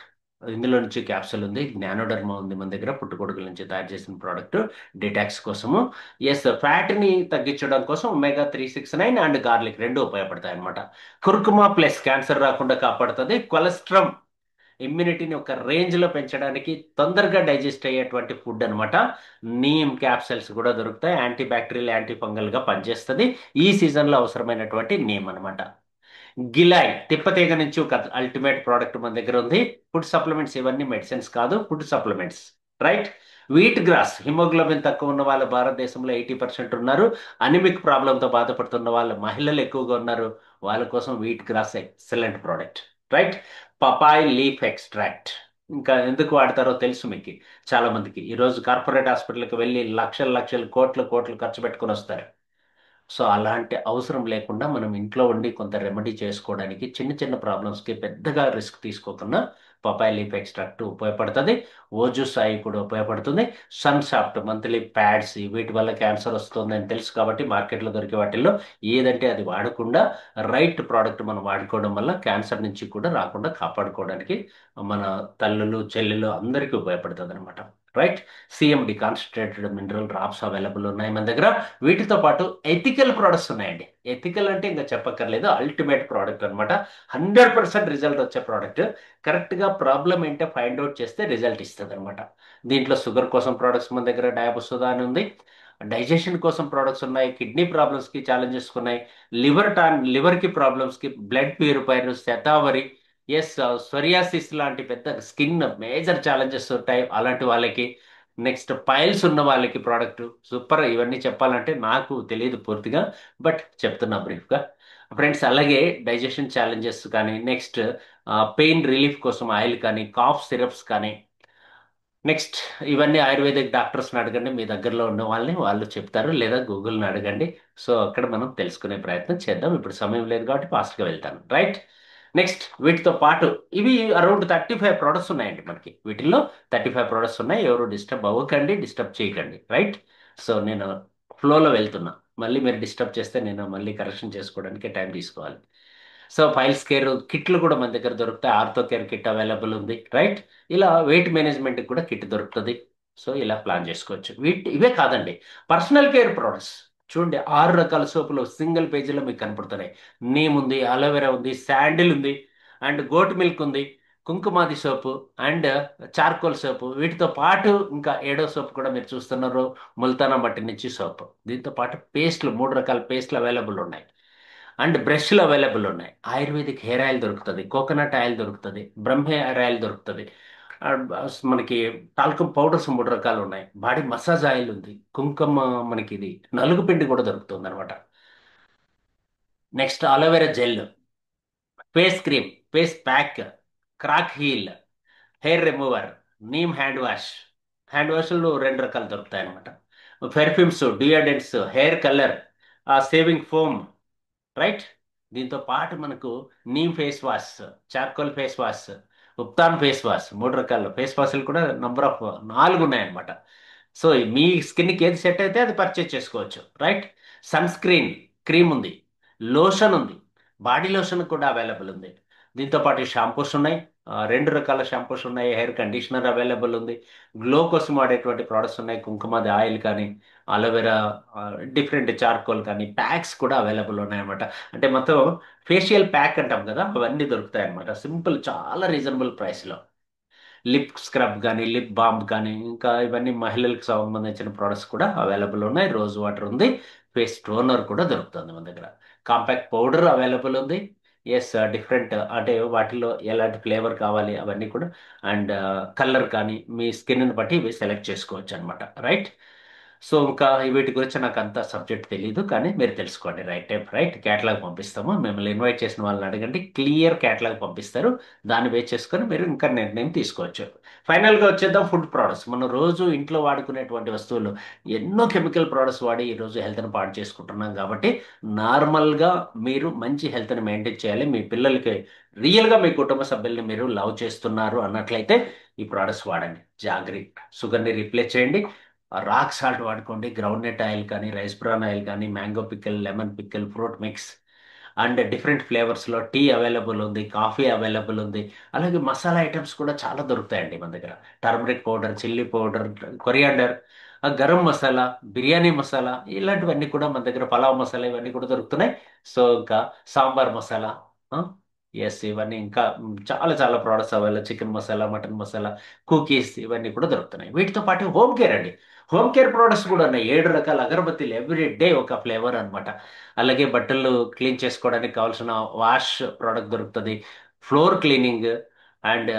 ఇందులో నుంచి క్యాప్సూల్ ఉంది, జ్ఞానోడర్మా ఉంది మన దగ్గర, పుట్టుకొడుకుల నుంచి తయారు చేసిన ప్రోడక్ట్. డిటాక్స్ కోసము. ఎస్, ఫ్యాట్ని తగ్గించడం కోసం omega 3, 6, 9 అండ్ గార్లిక్ రెండు ఉపయోగపడతాయి అనమాట. కుర్కుమా ప్లస్ క్యాన్సర్ రాకుండా కాపాడుతుంది. కొలెస్ట్రాల్ ఇమ్యూనిటీని ఒక రేంజ్లో పెంచడానికి, తొందరగా డైజెస్ట్ అయ్యేటువంటి ఫుడ్ అనమాట. నీమ్ క్యాప్సల్స్ కూడా దొరుకుతాయి, యాంటీ బ్యాక్టీరియల్ యాంటీ ఫంగల్గా పనిచేస్తుంది. ఈ సీజన్లో అవసరమైనటువంటి నీమ్ అనమాట. గిలాయ్ తిప్పతీగ నుంచి ఒక అల్టిమేట్ ప్రోడక్ట్ మన దగ్గర ఉంది. ఫుడ్ సప్లిమెంట్స్, ఇవన్నీ మెడిసిన్స్ కాదు, food supplements. Right. Wheat grass. Haemoglobin తక్కువ ఉన్న వాళ్ళు భారతదేశంలో 80% ఉన్నారు. అనిమిక్ ప్రాబ్లంతో బాధపడుతున్న వాళ్ళు మహిళలు ఎక్కువగా ఉన్నారు. వాళ్ళ కోసం wheat grass excellent product. Right. Papaya leaf extract. ఇంకా ఎందుకు వాడతారో తెలుసు మీకు చాలా మందికి. ఈరోజు కార్పొరేట్ హాస్పిటల్కి వెళ్ళి లక్షల లక్షలు కోట్లు కోట్లు ఖర్చు పెట్టుకొని వస్తారు. సో అలాంటి అవసరం లేకుండా మనం ఇంట్లో ఉండి కొంత రెమెడీ చేసుకోవడానికి, చిన్న చిన్న ప్రాబ్లమ్స్కి పెద్దగా రిస్క్ తీసుకోకుండా పపాయ లీఫ్ ఎక్స్ట్రాక్ట్ ఉపయోగపడుతుంది. ఓజు సాయి కూడా ఉపయోగపడుతుంది. సన్ సాఫ్ట్ మంత్లీ ప్యాడ్స్, వీటి వల్ల క్యాన్సర్ వస్తుంది అని తెలుసు కాబట్టి మార్కెట్లో దొరికే వాటిల్లో ఏదంటే అది వాడకుండా రైట్ ప్రోడక్ట్ మనం వాడుకోవడం వల్ల క్యాన్సర్ నుంచి కూడా రాకుండా కాపాడుకోవడానికి మన తల్లులు చెల్లెలు అందరికీ ఉపయోగపడుతుంది అనమాట. Right. CMD concentrated mineral drops available ఉన్నాయి మన దగ్గర. వీటితో పాటు ఎథికల్ ప్రోడక్ట్స్ ఉన్నాయండి. ఎథికల్ అంటే ఇంకా చెప్పక్కర్లేదు, అల్టిమేట్ ప్రోడక్ట్ అనమాట. 100% రిజల్ట్ వచ్చే ప్రోడక్ట్. కరెక్ట్గా ప్రాబ్లం ఏంటో ఫైండ్ అవుట్ చేస్తే రిజల్ట్ ఇస్తుంది అనమాట. దీంట్లో షుగర్ కోసం ప్రోడక్ట్స్ మన దగ్గర డయాబుసుదా అని ఉంది. డైజెషన్ కోసం ప్రోడక్ట్స్ ఉన్నాయి. కిడ్నీ ప్రాబ్లమ్స్కి ఛాలెంజెస్ ఉన్నాయి. లివర్కి ప్రాబ్లమ్స్కి blood purifier, shatavari. Yes, psoriasis లాంటి పెద్ద స్కిన్ మేజర్ ఛాలెంజెస్ ఉంటాయి అలాంటి వాళ్ళకి. నెక్స్ట్ పైల్స్ ఉన్న వాళ్ళకి ప్రోడక్ట్ సూపర్. ఇవన్నీ చెప్పాలంటే నాకు తెలియదు పూర్తిగా, బట్ చెప్తున్నా బ్రీఫ్గా. ఫ్రెండ్స్, అలాగే డైజెషన్ ఛాలెంజెస్ కానీ, నెక్స్ట్ పెయిన్ రిలీఫ్ కోసం ఆయిల్ కానీ, కాఫ్ సిరప్స్ కానీ, నెక్స్ట్ ఇవన్నీ ఆయుర్వేదిక్ డాక్టర్స్ని అడగండి, మీ దగ్గరలో ఉన్న వాళ్ళని, వాళ్ళు చెప్తారు. లేదా గూగుల్ని అడగండి. సో అక్కడ మనం తెలుసుకునే ప్రయత్నం చేద్దాం. ఇప్పుడు సమయం లేదు కాబట్టి ఫాస్ట్గా వెళ్తాను. రైట్. నెక్స్ట్ వీటితో పాటు ఇవి అరౌండ్ 35 ప్రోడక్ట్స్ ఉన్నాయండి మనకి. వీటిల్లో 35 ప్రోడక్ట్స్ ఉన్నాయి. ఎవరు డిస్టర్బ్ అవ్వకండి, డిస్టర్బ్ చేయకండి. రైట్. సో నేను ఫ్లోలో వెళ్తున్నా. మళ్ళీ మీరు డిస్టర్బ్ చేస్తే నేను మళ్ళీ కరెక్షన్ చేసుకోవడానికి టైం తీసుకోవాలి. సో ఫైల్స్ కేర్ కిట్లు కూడా మన దగ్గర దొరుకుతాయి. ఆర్థో కేర్ కిట్ అవైలబుల్ ఉంది. రైట్. ఇలా వెయిట్ మేనేజ్మెంట్కి కూడా కిట్ దొరుకుతుంది. సో ఇలా ప్లాన్ చేసుకోవచ్చు. ఇవే కాదండి, పర్సనల్ కేర్ ప్రోడక్ట్స్ చూడండి. 6 రకాల సోపులు సింగిల్ పేజీలో మీకు కనపడుతున్నాయి. నీమ్ ఉంది, అలోవెరా ఉంది, శాండిల్ ఉంది, అండ్ గోట్ మిల్క్ ఉంది, కుంకుమాది సోపు, అండ్ చార్కోల్ సోపు. వీటితో పాటు ఇంకా ఏడో సోపు కూడా మీరు చూస్తున్నారు, ముల్తానా మట్టి నుంచి సోపు. దీంతో పాటు పేస్ట్లు, 3 రకాల పేస్ట్లు అవైలబుల్ ఉన్నాయి. అండ్ బ్రష్లు అవైలబుల్ ఉన్నాయి. ఆయుర్వేదిక్ హెయిర్ ఆయిల్ దొరుకుతుంది, కోకోనట్ ఆయిల్ దొరుకుతుంది, బ్రహ్మ హెయిర్ ఆయిల్ దొరుకుతుంది. మనకి టాల్కమ్ పౌడర్స్ 3 రకాలు ఉన్నాయి. బాడీ మసాజ్ ఆయిల్ ఉంది, కుంకుమ, మనకి ఇది నలుగు పిండి కూడా దొరుకుతుంది అనమాట. Next aloe vera gel, face cream, face pack, crack heel, hair remover, neem hand wash. Hand వాష్లు 2 రకాలు దొరుకుతాయి అనమాట. Perfumes, deodorants, hair colour, shaving foam. Right. దీంతో పాటు మనకు neem face wash, charcoal face wash, ubtan face wash, 3 రకాల ఫేస్ వాష్లు కూడా నంబర్ ఆఫ్ 4 ఉన్నాయన్నమాట. సో మీ స్కిన్కి ఏది సెట్ అయితే అది పర్చేజ్ చేసుకోవచ్చు. రైట్. సన్ స్క్రీన్ క్రీమ్ ఉంది, లోషన్ ఉంది, బాడీ లోషన్ కూడా అవైలబుల్ ఉంది. దీంతో పాటు షాంపూస్ ఉన్నాయి, రెండు రకాల షాంపూస్ ఉన్నాయి, హెయిర్ కండిషనర్ అవైలబుల్ ఉంది, గ్లో కోసం వాడేటువంటి ప్రోడక్ట్స్ ఉన్నాయి, కుంకుమది ఆయిల్ కానీ, అలోవెరా, డిఫరెంట్ చార్కోల్ కానీ, ప్యాక్స్ కూడా అవైలబుల్ ఉన్నాయన్నమాట. అంటే మొత్తం ఫేషియల్ ప్యాక్ అంటాం కదా, అవన్నీ దొరుకుతాయి అన్నమాట, సింపుల్, చాలా రీజనబుల్ ప్రైస్లో. లిప్ స్క్రబ్ కానీ, లిప్ బామ్ కానీ, ఇంకా ఇవన్నీ మహిళలకు సంబంధించిన ప్రోడక్ట్స్ కూడా అవైలబుల్ ఉన్నాయి. రోజ్ వాటర్ ఉంది, ఫేస్ టోనర్ కూడా దొరుకుతుంది మన దగ్గర. కాంపాక్ట్ పౌడర్ అవైలబుల్ ఉంది. ఎస్, డిఫరెంట్ అంటే వాటిలో ఎలాంటి ఫ్లేవర్ కావాలి అవన్నీ కూడా, అండ్ కలర్ కానీ మీ స్కిన్ని బట్టి ఇవి సెలెక్ట్ చేసుకోవచ్చు అనమాట, రైట్. సో ఇంకా వీటి గురించి నాకు అంత సబ్జెక్ట్ తెలియదు, కానీ మీరు తెలుసుకోండి. రైట్ టైప్, రైట్, క్యాటలాగ్ పంపిస్తాము, మిమ్మల్ని ఇన్వైట్ చేసిన వాళ్ళని అడగండి, క్లియర్ క్యాటలాగ్ పంపిస్తారు. దాన్ని బేస్ చేసుకొని మీరు ఇంకా నిర్ణయం తీసుకోవచ్చు. ఫైనల్గా వచ్చేద్దాం ఫుడ్ ప్రోడక్ట్స్. మనం రోజు ఇంట్లో వాడుకునేటువంటి వస్తువులు, ఎన్నో కెమికల్ ప్రోడక్ట్స్ వాడి ఈరోజు హెల్త్ని పాడు చేసుకుంటున్నాం కాబట్టి, నార్మల్గా మీరు మంచి హెల్త్ని మెయింటైన్ చేయాలి. మీ పిల్లలకి రియల్గా మీ కుటుంబ సభ్యుల్ని మీరు లవ్ చేస్తున్నారు అన్నట్లయితే ఈ ప్రోడక్ట్స్ వాడండి. జాగ్రీ, షుగర్ని రీప్లేస్ చేయండి. రాక్ సాల్ట్ వాడుకోండి, గ్రౌండ్ నట్ ఆయిల్ కానీ, రైస్ బ్రాన్ ఆయిల్ కానీ, mango pickle, lemon pickle, fruit mix, and different ఫ్లేవర్స్లో టీ అవైలబుల్ ఉంది, కాఫీ అవైలబుల్ ఉంది. అలాగే మసాలా ఐటమ్స్ కూడా చాలా దొరుకుతాయండి మన దగ్గర. Turmeric powder, chilli powder, coriander, garam masala, biryani masala, ఇలాంటివన్నీ కూడా మన దగ్గర, పలావ్ మసాలా, ఇవన్నీ కూడా దొరుకుతున్నాయి. సో ఇంకా సాంబార్ మసాలా, ఎస్, ఇవన్నీ ఇంకా చాలా చాలా products available, chicken masala, mutton masala, cookies, ఇవన్నీ కూడా దొరుకుతున్నాయి. వీటితో పాటు హోమ్ కేర్ అండి, హోమ్ కేర్ ప్రోడక్ట్స్ కూడా ఉన్నాయి. 7 రకాల అగరబత్తీలు, ఎవ్రీ డే ఒక ఫ్లేవర్ అన్నమాట. అలాగే బట్టలు క్లీన్ చేసుకోవడానికి కావాల్సిన వాష్ ప్రోడక్ట్ దొరుకుతుంది, ఫ్లోర్ క్లీనింగ్, అండ్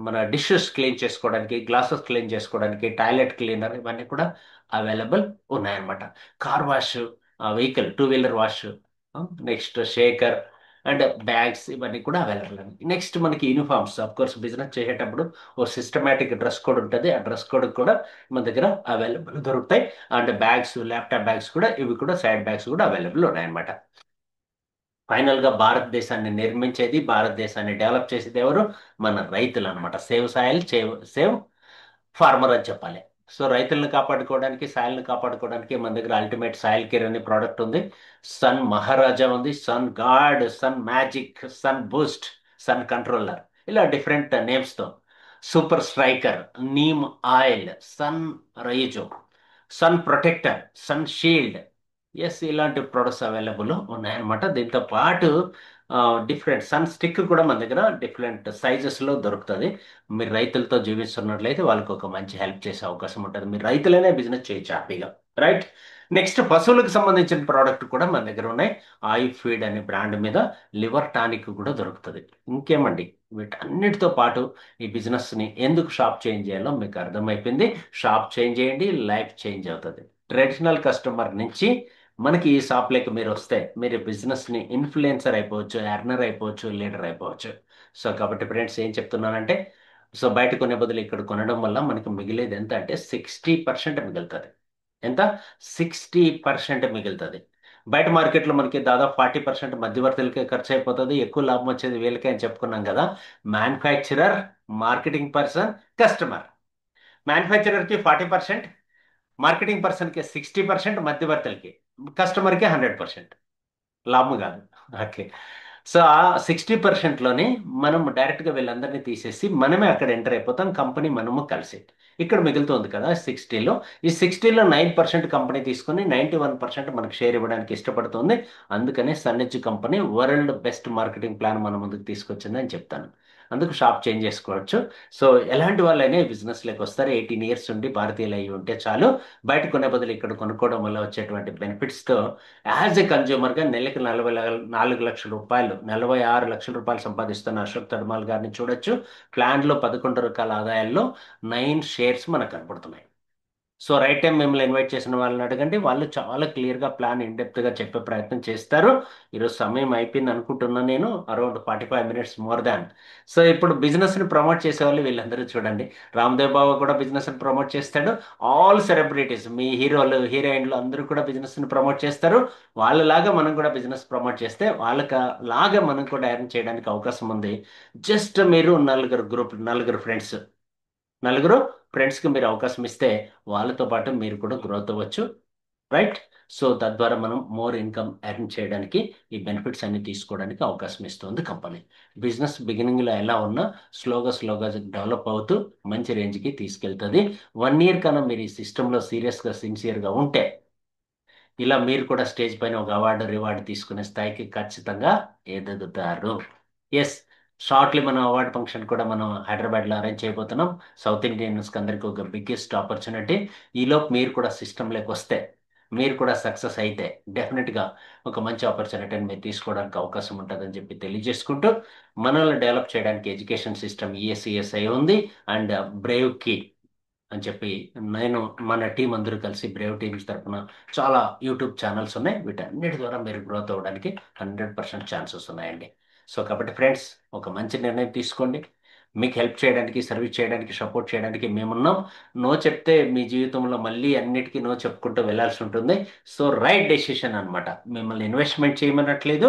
మన డిషెస్ క్లీన్ చేసుకోవడానికి, గ్లాసెస్ క్లీన్ చేసుకోవడానికి, టాయిలెట్ క్లీనర్, ఇవన్నీ కూడా అవైలబుల్ ఉన్నాయన్నమాట. Car wash, vehicle two wheeler wash, next shaker, and bags, ఇవన్నీ కూడా అవైలబుల్ అండి. నెక్స్ట్ మనకి యూనిఫామ్స్, అఫ్ కోర్స్ బిజినెస్ చేసేటప్పుడు ఓ సిస్టమేటిక్ డ్రెస్ కోడ్ ఉంటుంది, ఆ డ్రెస్ కోడ్ కూడా మన దగ్గర అవైలబుల్ దొరుకుతాయి. అండ్ బ్యాగ్స్, ల్యాప్టాప్ బ్యాగ్స్ కూడా, ఇవి కూడా సైడ్ బ్యాగ్స్ కూడా అవైలబుల్ ఉన్నాయన్నమాట. ఫైనల్ గా భారతదేశాన్ని నిర్మించేది, భారతదేశాన్ని డెవలప్ చేసేది ఎవరు? మన రైతులు అనమాట. Save soil, save save farmer అని చెప్పాలి. సో రైతులను కాపాడుకోవడానికి, సాయిల్ని కాపాడుకోవడానికి మన దగ్గర అల్టిమేట్ సాయిల్ కేర్ అనే ప్రోడక్ట్ ఉంది, సన్ మహారాజా ఉంది, Sun Guard, Sun Magic, Sun Boost, Sun Controller, ఇలా డిఫరెంట్ నేమ్స్ తో, Super Striker, neem oil, Sun Rhizo, Sun Protector, Sun Shield, yes, ఇలాంటి ప్రొడక్ట్స్ అవైలబుల్ ఉన్నాయన్నమాట. దీంతో పాటు డిఫరెంట్ సన్ స్టిక్ కూడా మన దగ్గర డిఫరెంట్ సైజెస్లో దొరుకుతుంది. మీరు రైతులతో జీవిస్తున్నట్లయితే వాళ్ళకి ఒక మంచి హెల్ప్ చేసే అవకాశం ఉంటుంది. మీరు రైతులనే బిజినెస్ చేయొచ్చు హ్యాపీగా, రైట్. నెక్స్ట్ పశువులకు సంబంధించిన ప్రోడక్ట్ కూడా మన దగ్గర ఉన్నాయి. ఆయి ఫీడ్ అనే బ్రాండ్ మీద లివర్ టానిక్ కూడా దొరుకుతుంది. ఇంకేమండి, వీటన్నిటితో పాటు ఈ బిజినెస్ని ఎందుకు షాప్ చేంజ్ చేయాలో మీకు అర్థమైపోయింది. షాప్ చేంజ్ చేయండి, లైఫ్ చేంజ్ అవుతుంది. ట్రెడిషనల్ కస్టమర్ నుంచి మనకి ఈ షాప్లోకి మీరు వస్తే, మీరు బిజినెస్ని ఇన్ఫ్లుయెన్సర్ అయిపోవచ్చు, ఎర్నర్ అయిపోవచ్చు, లీడర్ అయిపోవచ్చు. సో కాబట్టి ఫ్రెండ్స్, ఏం చెప్తున్నానంటే, సో బయట కొనే బదులు ఇక్కడ కొనడం వల్ల మనకి మిగిలేది ఎంత అంటే 60% మిగులుతుంది. ఎంత? 60% మిగులుతుంది. బయట మార్కెట్లో మనకి దాదాపు 40% మధ్యవర్తులకే ఖర్చు అయిపోతుంది, ఎక్కువ లాభం వచ్చేది వీళ్ళకే అని చెప్పుకున్నాం కదా. Manufacturer, marketing person, customer. మ్యానుఫ్యాక్చరర్కి 40%, మార్కెటింగ్ పర్సన్కి 60%, మధ్యవర్తులకి, కస్టమర్కి 100%. లాభం కాదు. ఓకే. సో ఆ 60%లోనే మనం డైరెక్ట్గా వీళ్ళందరినీ తీసేసి మనమే అక్కడ ఎంటర్ అయిపోతాం, కంపెనీ మనము కలిసి. ఇక్కడ మిగులుతుంది కదా 60లో, ఈ 60లో 9% కంపెనీ తీసుకొని 91% మనకు షేర్ ఇవ్వడానికి ఇష్టపడుతుంది. అందుకనే Sunnez company world best marketing plan మన ముందుకు తీసుకొచ్చింది అని చెప్తాను. అందుకు షాప్ చేంజ్ చేసుకోవచ్చు. సో ఎలాంటి వాళ్ళైనా ఈ బిజినెస్లోకి వస్తారు, 18 years ఉండి భారతీయులు అయ్యి ఉంటే చాలు. బయట కొనే బదులు ఇక్కడ కొనుక్కోవడం వల్ల వచ్చేటువంటి బెనిఫిట్స్తో యాజ్ ఎ కన్జ్యూమర్గా నెలకి 4 లక్షల రూపాయలు, 46 లక్షల రూపాయలు సంపాదిస్తున్న అశోక్ తడ్మాల్ గారిని చూడొచ్చు. ప్లాన్లో 11 రకాల ఆదాయాల్లో 9 షేర్స్ మనకు కనపడుతున్నాయి. సో రైట్ టైం మిమ్మల్ని ఇన్వైట్ చేసిన వాళ్ళని అడగండి, వాళ్ళు చాలా క్లియర్గా ప్లాన్ గా చెప్పే ప్రయత్నం చేస్తారు. ఈరోజు సమయం అయిపోయింది అనుకుంటున్నాను నేను, around 45 minutes more than. So ఇప్పుడు బిజినెస్ని ప్రమోట్ చేసేవాళ్ళు వీళ్ళందరూ చూడండి. రామ్దేవ్ బాబా కూడా బిజినెస్ని ప్రమోట్ చేస్తాడు. ఆల్ సెలబ్రిటీస్, మీ హీరోలు, హీరోయిన్లు అందరూ కూడా బిజినెస్ని ప్రమోట్ చేస్తారు. వాళ్ళలాగా మనం కూడా బిజినెస్ ప్రమోట్ చేస్తే వాళ్ళకి లాగా మనం కూడా ఎర్న్ చేయడానికి అవకాశం ఉంది. జస్ట్ మీరు నలుగురు ఫ్రెండ్స్, నలుగురు ఫ్రెండ్స్కి మీరు అవకాశం ఇస్తే వాళ్ళతో పాటు మీరు కూడా గ్రోత్ అవ్వచ్చు, రైట్. సో తద్వారా మనం మోర్ ఇన్కమ్ ఎర్న్ చేయడానికి ఈ బెనిఫిట్స్ అన్ని తీసుకోవడానికి అవకాశం ఇస్తుంది కంపెనీ. బిజినెస్ బిగినింగ్లో ఎలా ఉన్నా స్లోగా స్లోగా డెవలప్ అవుతూ మంచి రేంజ్కి తీసుకెళ్తుంది. 1 ఇయర్ కన్నా మీరు ఈ సిస్టంలో సీరియస్గా సిన్సియర్గా ఉంటే ఇలా మీరు కూడా స్టేజ్ పైన ఒక అవార్డు రివార్డు తీసుకునే స్థాయికి ఖచ్చితంగా ఎదుగుతారు. ఎస్, షార్ట్లీ మనం అవార్డ్ ఫంక్షన్ కూడా మనం హైదరాబాద్లో అరేంజ్ చేయబోతున్నాం. సౌత్ ఇండియన్స్కి అందరికీ ఒక బిగ్గెస్ట్ ఆపర్చునిటీ. ఈలోపు మీరు కూడా సిస్టంలోకి వస్తే, మీరు కూడా సక్సెస్ అయితే డెఫినెట్గా ఒక మంచి ఆపర్చునిటీని మీరు తీసుకోవడానికి అవకాశం ఉంటుందని చెప్పి తెలియజేసుకుంటూ, మనల్ని డెవలప్ చేయడానికి ఎడ్యుకేషన్ సిస్టమ్ ఈఎస్ఈఎస్ఐ ఉంది అండ్ బ్రేవ్ కి అని చెప్పి నేను మన టీం అందరూ కలిసి బ్రేవ్ టీమ్స్ తరపున చాలా యూట్యూబ్ ఛానల్స్ ఉన్నాయి. వీటన్నిటి ద్వారా మీరు గ్రోత్ అవ్వడానికి 100% ఛాన్సెస్ ఉన్నాయండి. సో కాబట్టి ఫ్రెండ్స్, ఒక మంచి నిర్ణయం తీసుకోండి. మీకు హెల్ప్ చేయడానికి, సర్వీస్ చేయడానికి, సపోర్ట్ చేయడానికి మేమున్నాం. నో చెప్తే మీ జీవితంలో మళ్ళీ అన్నిటికీ నో చెప్పుకుంటూ వెళ్ళాల్సి ఉంటుంది. సో రైట్ డెసిషన్ అన్నమాట. మిమ్మల్ని ఇన్వెస్ట్మెంట్ చేయమనట్లేదు.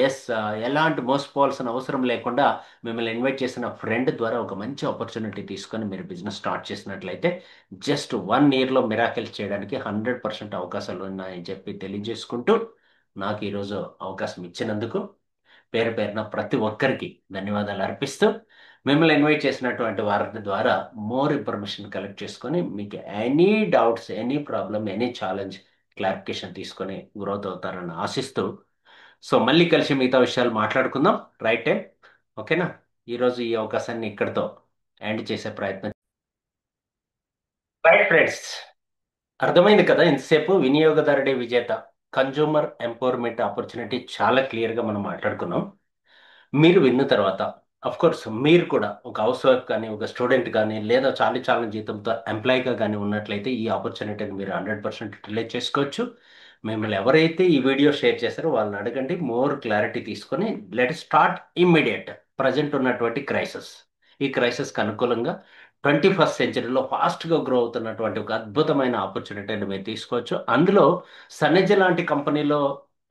ఎస్, ఎలాంటి మోసపోవాల్సిన అవసరం లేకుండా మిమ్మల్ని ఇన్వైట్ చేసిన ఫ్రెండ్ ద్వారా ఒక మంచి ఆపర్చునిటీ తీసుకొని మీరు బిజినెస్ స్టార్ట్ చేసినట్లయితే జస్ట్ 1 ఇయర్లో మిరాకిల్స్ చేయడానికి 100% అవకాశాలు ఉన్నాయని చెప్పి తెలియజేసుకుంటూ, నాకు ఈరోజు అవకాశం ఇచ్చినందుకు పేరు పేరున ప్రతి ఒక్కరికి ధన్యవాదాలు అర్పిస్తూ, మిమ్మల్ని ఇన్వైట్ చేసినటువంటి వారి ద్వారా మోర్ ఇన్ఫర్మేషన్ కలెక్ట్ చేసుకొని మీకు any doubts, any problem, any challenge clarification తీసుకొని గ్రోత్ అవుతారని ఆశిస్తూ, సో మళ్ళీ కలిసి మిగతా విషయాలు మాట్లాడుకుందాం. Right time. ఓకేనా? ఈరోజు ఈ అవకాశాన్ని ఇక్కడితో ఎండ్ చేసే ప్రయత్నం. రైట్ ఫ్రెండ్స్, అర్థమైంది కదా ఇంతసేపు వినియోగదారుడే విజేత, కన్జ్యూమర్ ఎంపవర్మెంట్ ఆపర్చునిటీ చాలా క్లియర్గా మనం మాట్లాడుకున్నాం. మీరు విన్న తర్వాత అఫ్ కోర్స్ మీరు కూడా ఒక హౌస్ వైఫ్ కానీ, ఒక స్టూడెంట్ కానీ, లేదా చాలీ చాలని జీతంతో ఎంప్లాయీగా కానీ ఉన్నట్లయితే ఈ ఆపర్చునిటీని మీరు 100% రిలేట్ చేసుకోవచ్చు. మిమ్మల్ని ఎవరైతే ఈ వీడియో షేర్ చేశారో వాళ్ళని అడగండి, మోర్ క్లారిటీ తీసుకొని లెట్ స్టార్ట్ ఇమ్మీడియట్. ప్రజెంట్ ఉన్నటువంటి క్రైసిస్, ఈ క్రైసిస్కి అనుకూలంగా 21st సెంచరీలో ఫాస్ట్గా గ్రో అవుతున్నటువంటి ఒక అద్భుతమైన ఆపర్చునిటీని మీరు తీసుకోవచ్చు. అందులో సన్నెజ లాంటి కంపెనీలో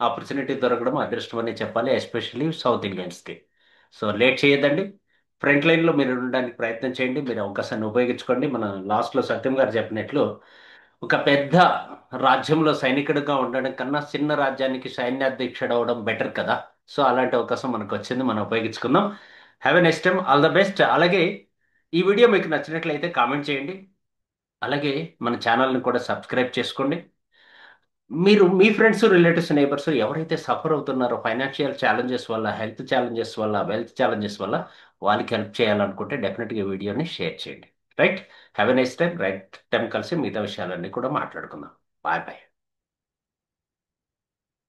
ఆపర్చునిటీ దొరకడం అదృష్టం అని చెప్పాలి, ఎస్పెషల్లీ సౌత్ ఇండియన్స్కి. సో లేట్ చేయొద్దండి, ఫ్రంట్ లైన్లో మీరు ఉండడానికి ప్రయత్నం చేయండి. మీరు అవకాశాన్ని ఉపయోగించుకోండి. మన లాస్ట్లో సత్యం గారు చెప్పినట్లు ఒక పెద్ద రాజ్యంలో సైనికుడిగా ఉండడం కన్నా చిన్న రాజ్యానికి సైన్యాధ్యక్షుడు అవడం బెటర్ కదా. సో అలాంటి అవకాశం మనకు వచ్చింది, మనం ఉపయోగించుకుందాం. Have a next time, all the best. అలాగే ఈ వీడియో మీకు నచ్చినట్లయితే కామెంట్ చేయండి. అలాగే మన ఛానల్ని కూడా సబ్స్క్రైబ్ చేసుకోండి. మీరు మీ ఫ్రెండ్స్, రిలేటివ్స్, నైబర్స్ ఎవరైతే సఫర్ అవుతున్నారో ఫైనాన్షియల్ ఛాలెంజెస్ వల్ల, హెల్త్ ఛాలెంజెస్ వల్ల, వెల్త్ ఛాలెంజెస్ వల్ల, వాళ్ళకి హెల్ప్ చేయాలనుకుంటే డెఫినెట్గా వీడియోని షేర్ చేయండి. Right? Have a nice time. Right time కలిసి మిగతా విషయాలన్నీ కూడా మాట్లాడుకుందాం. Bye bye.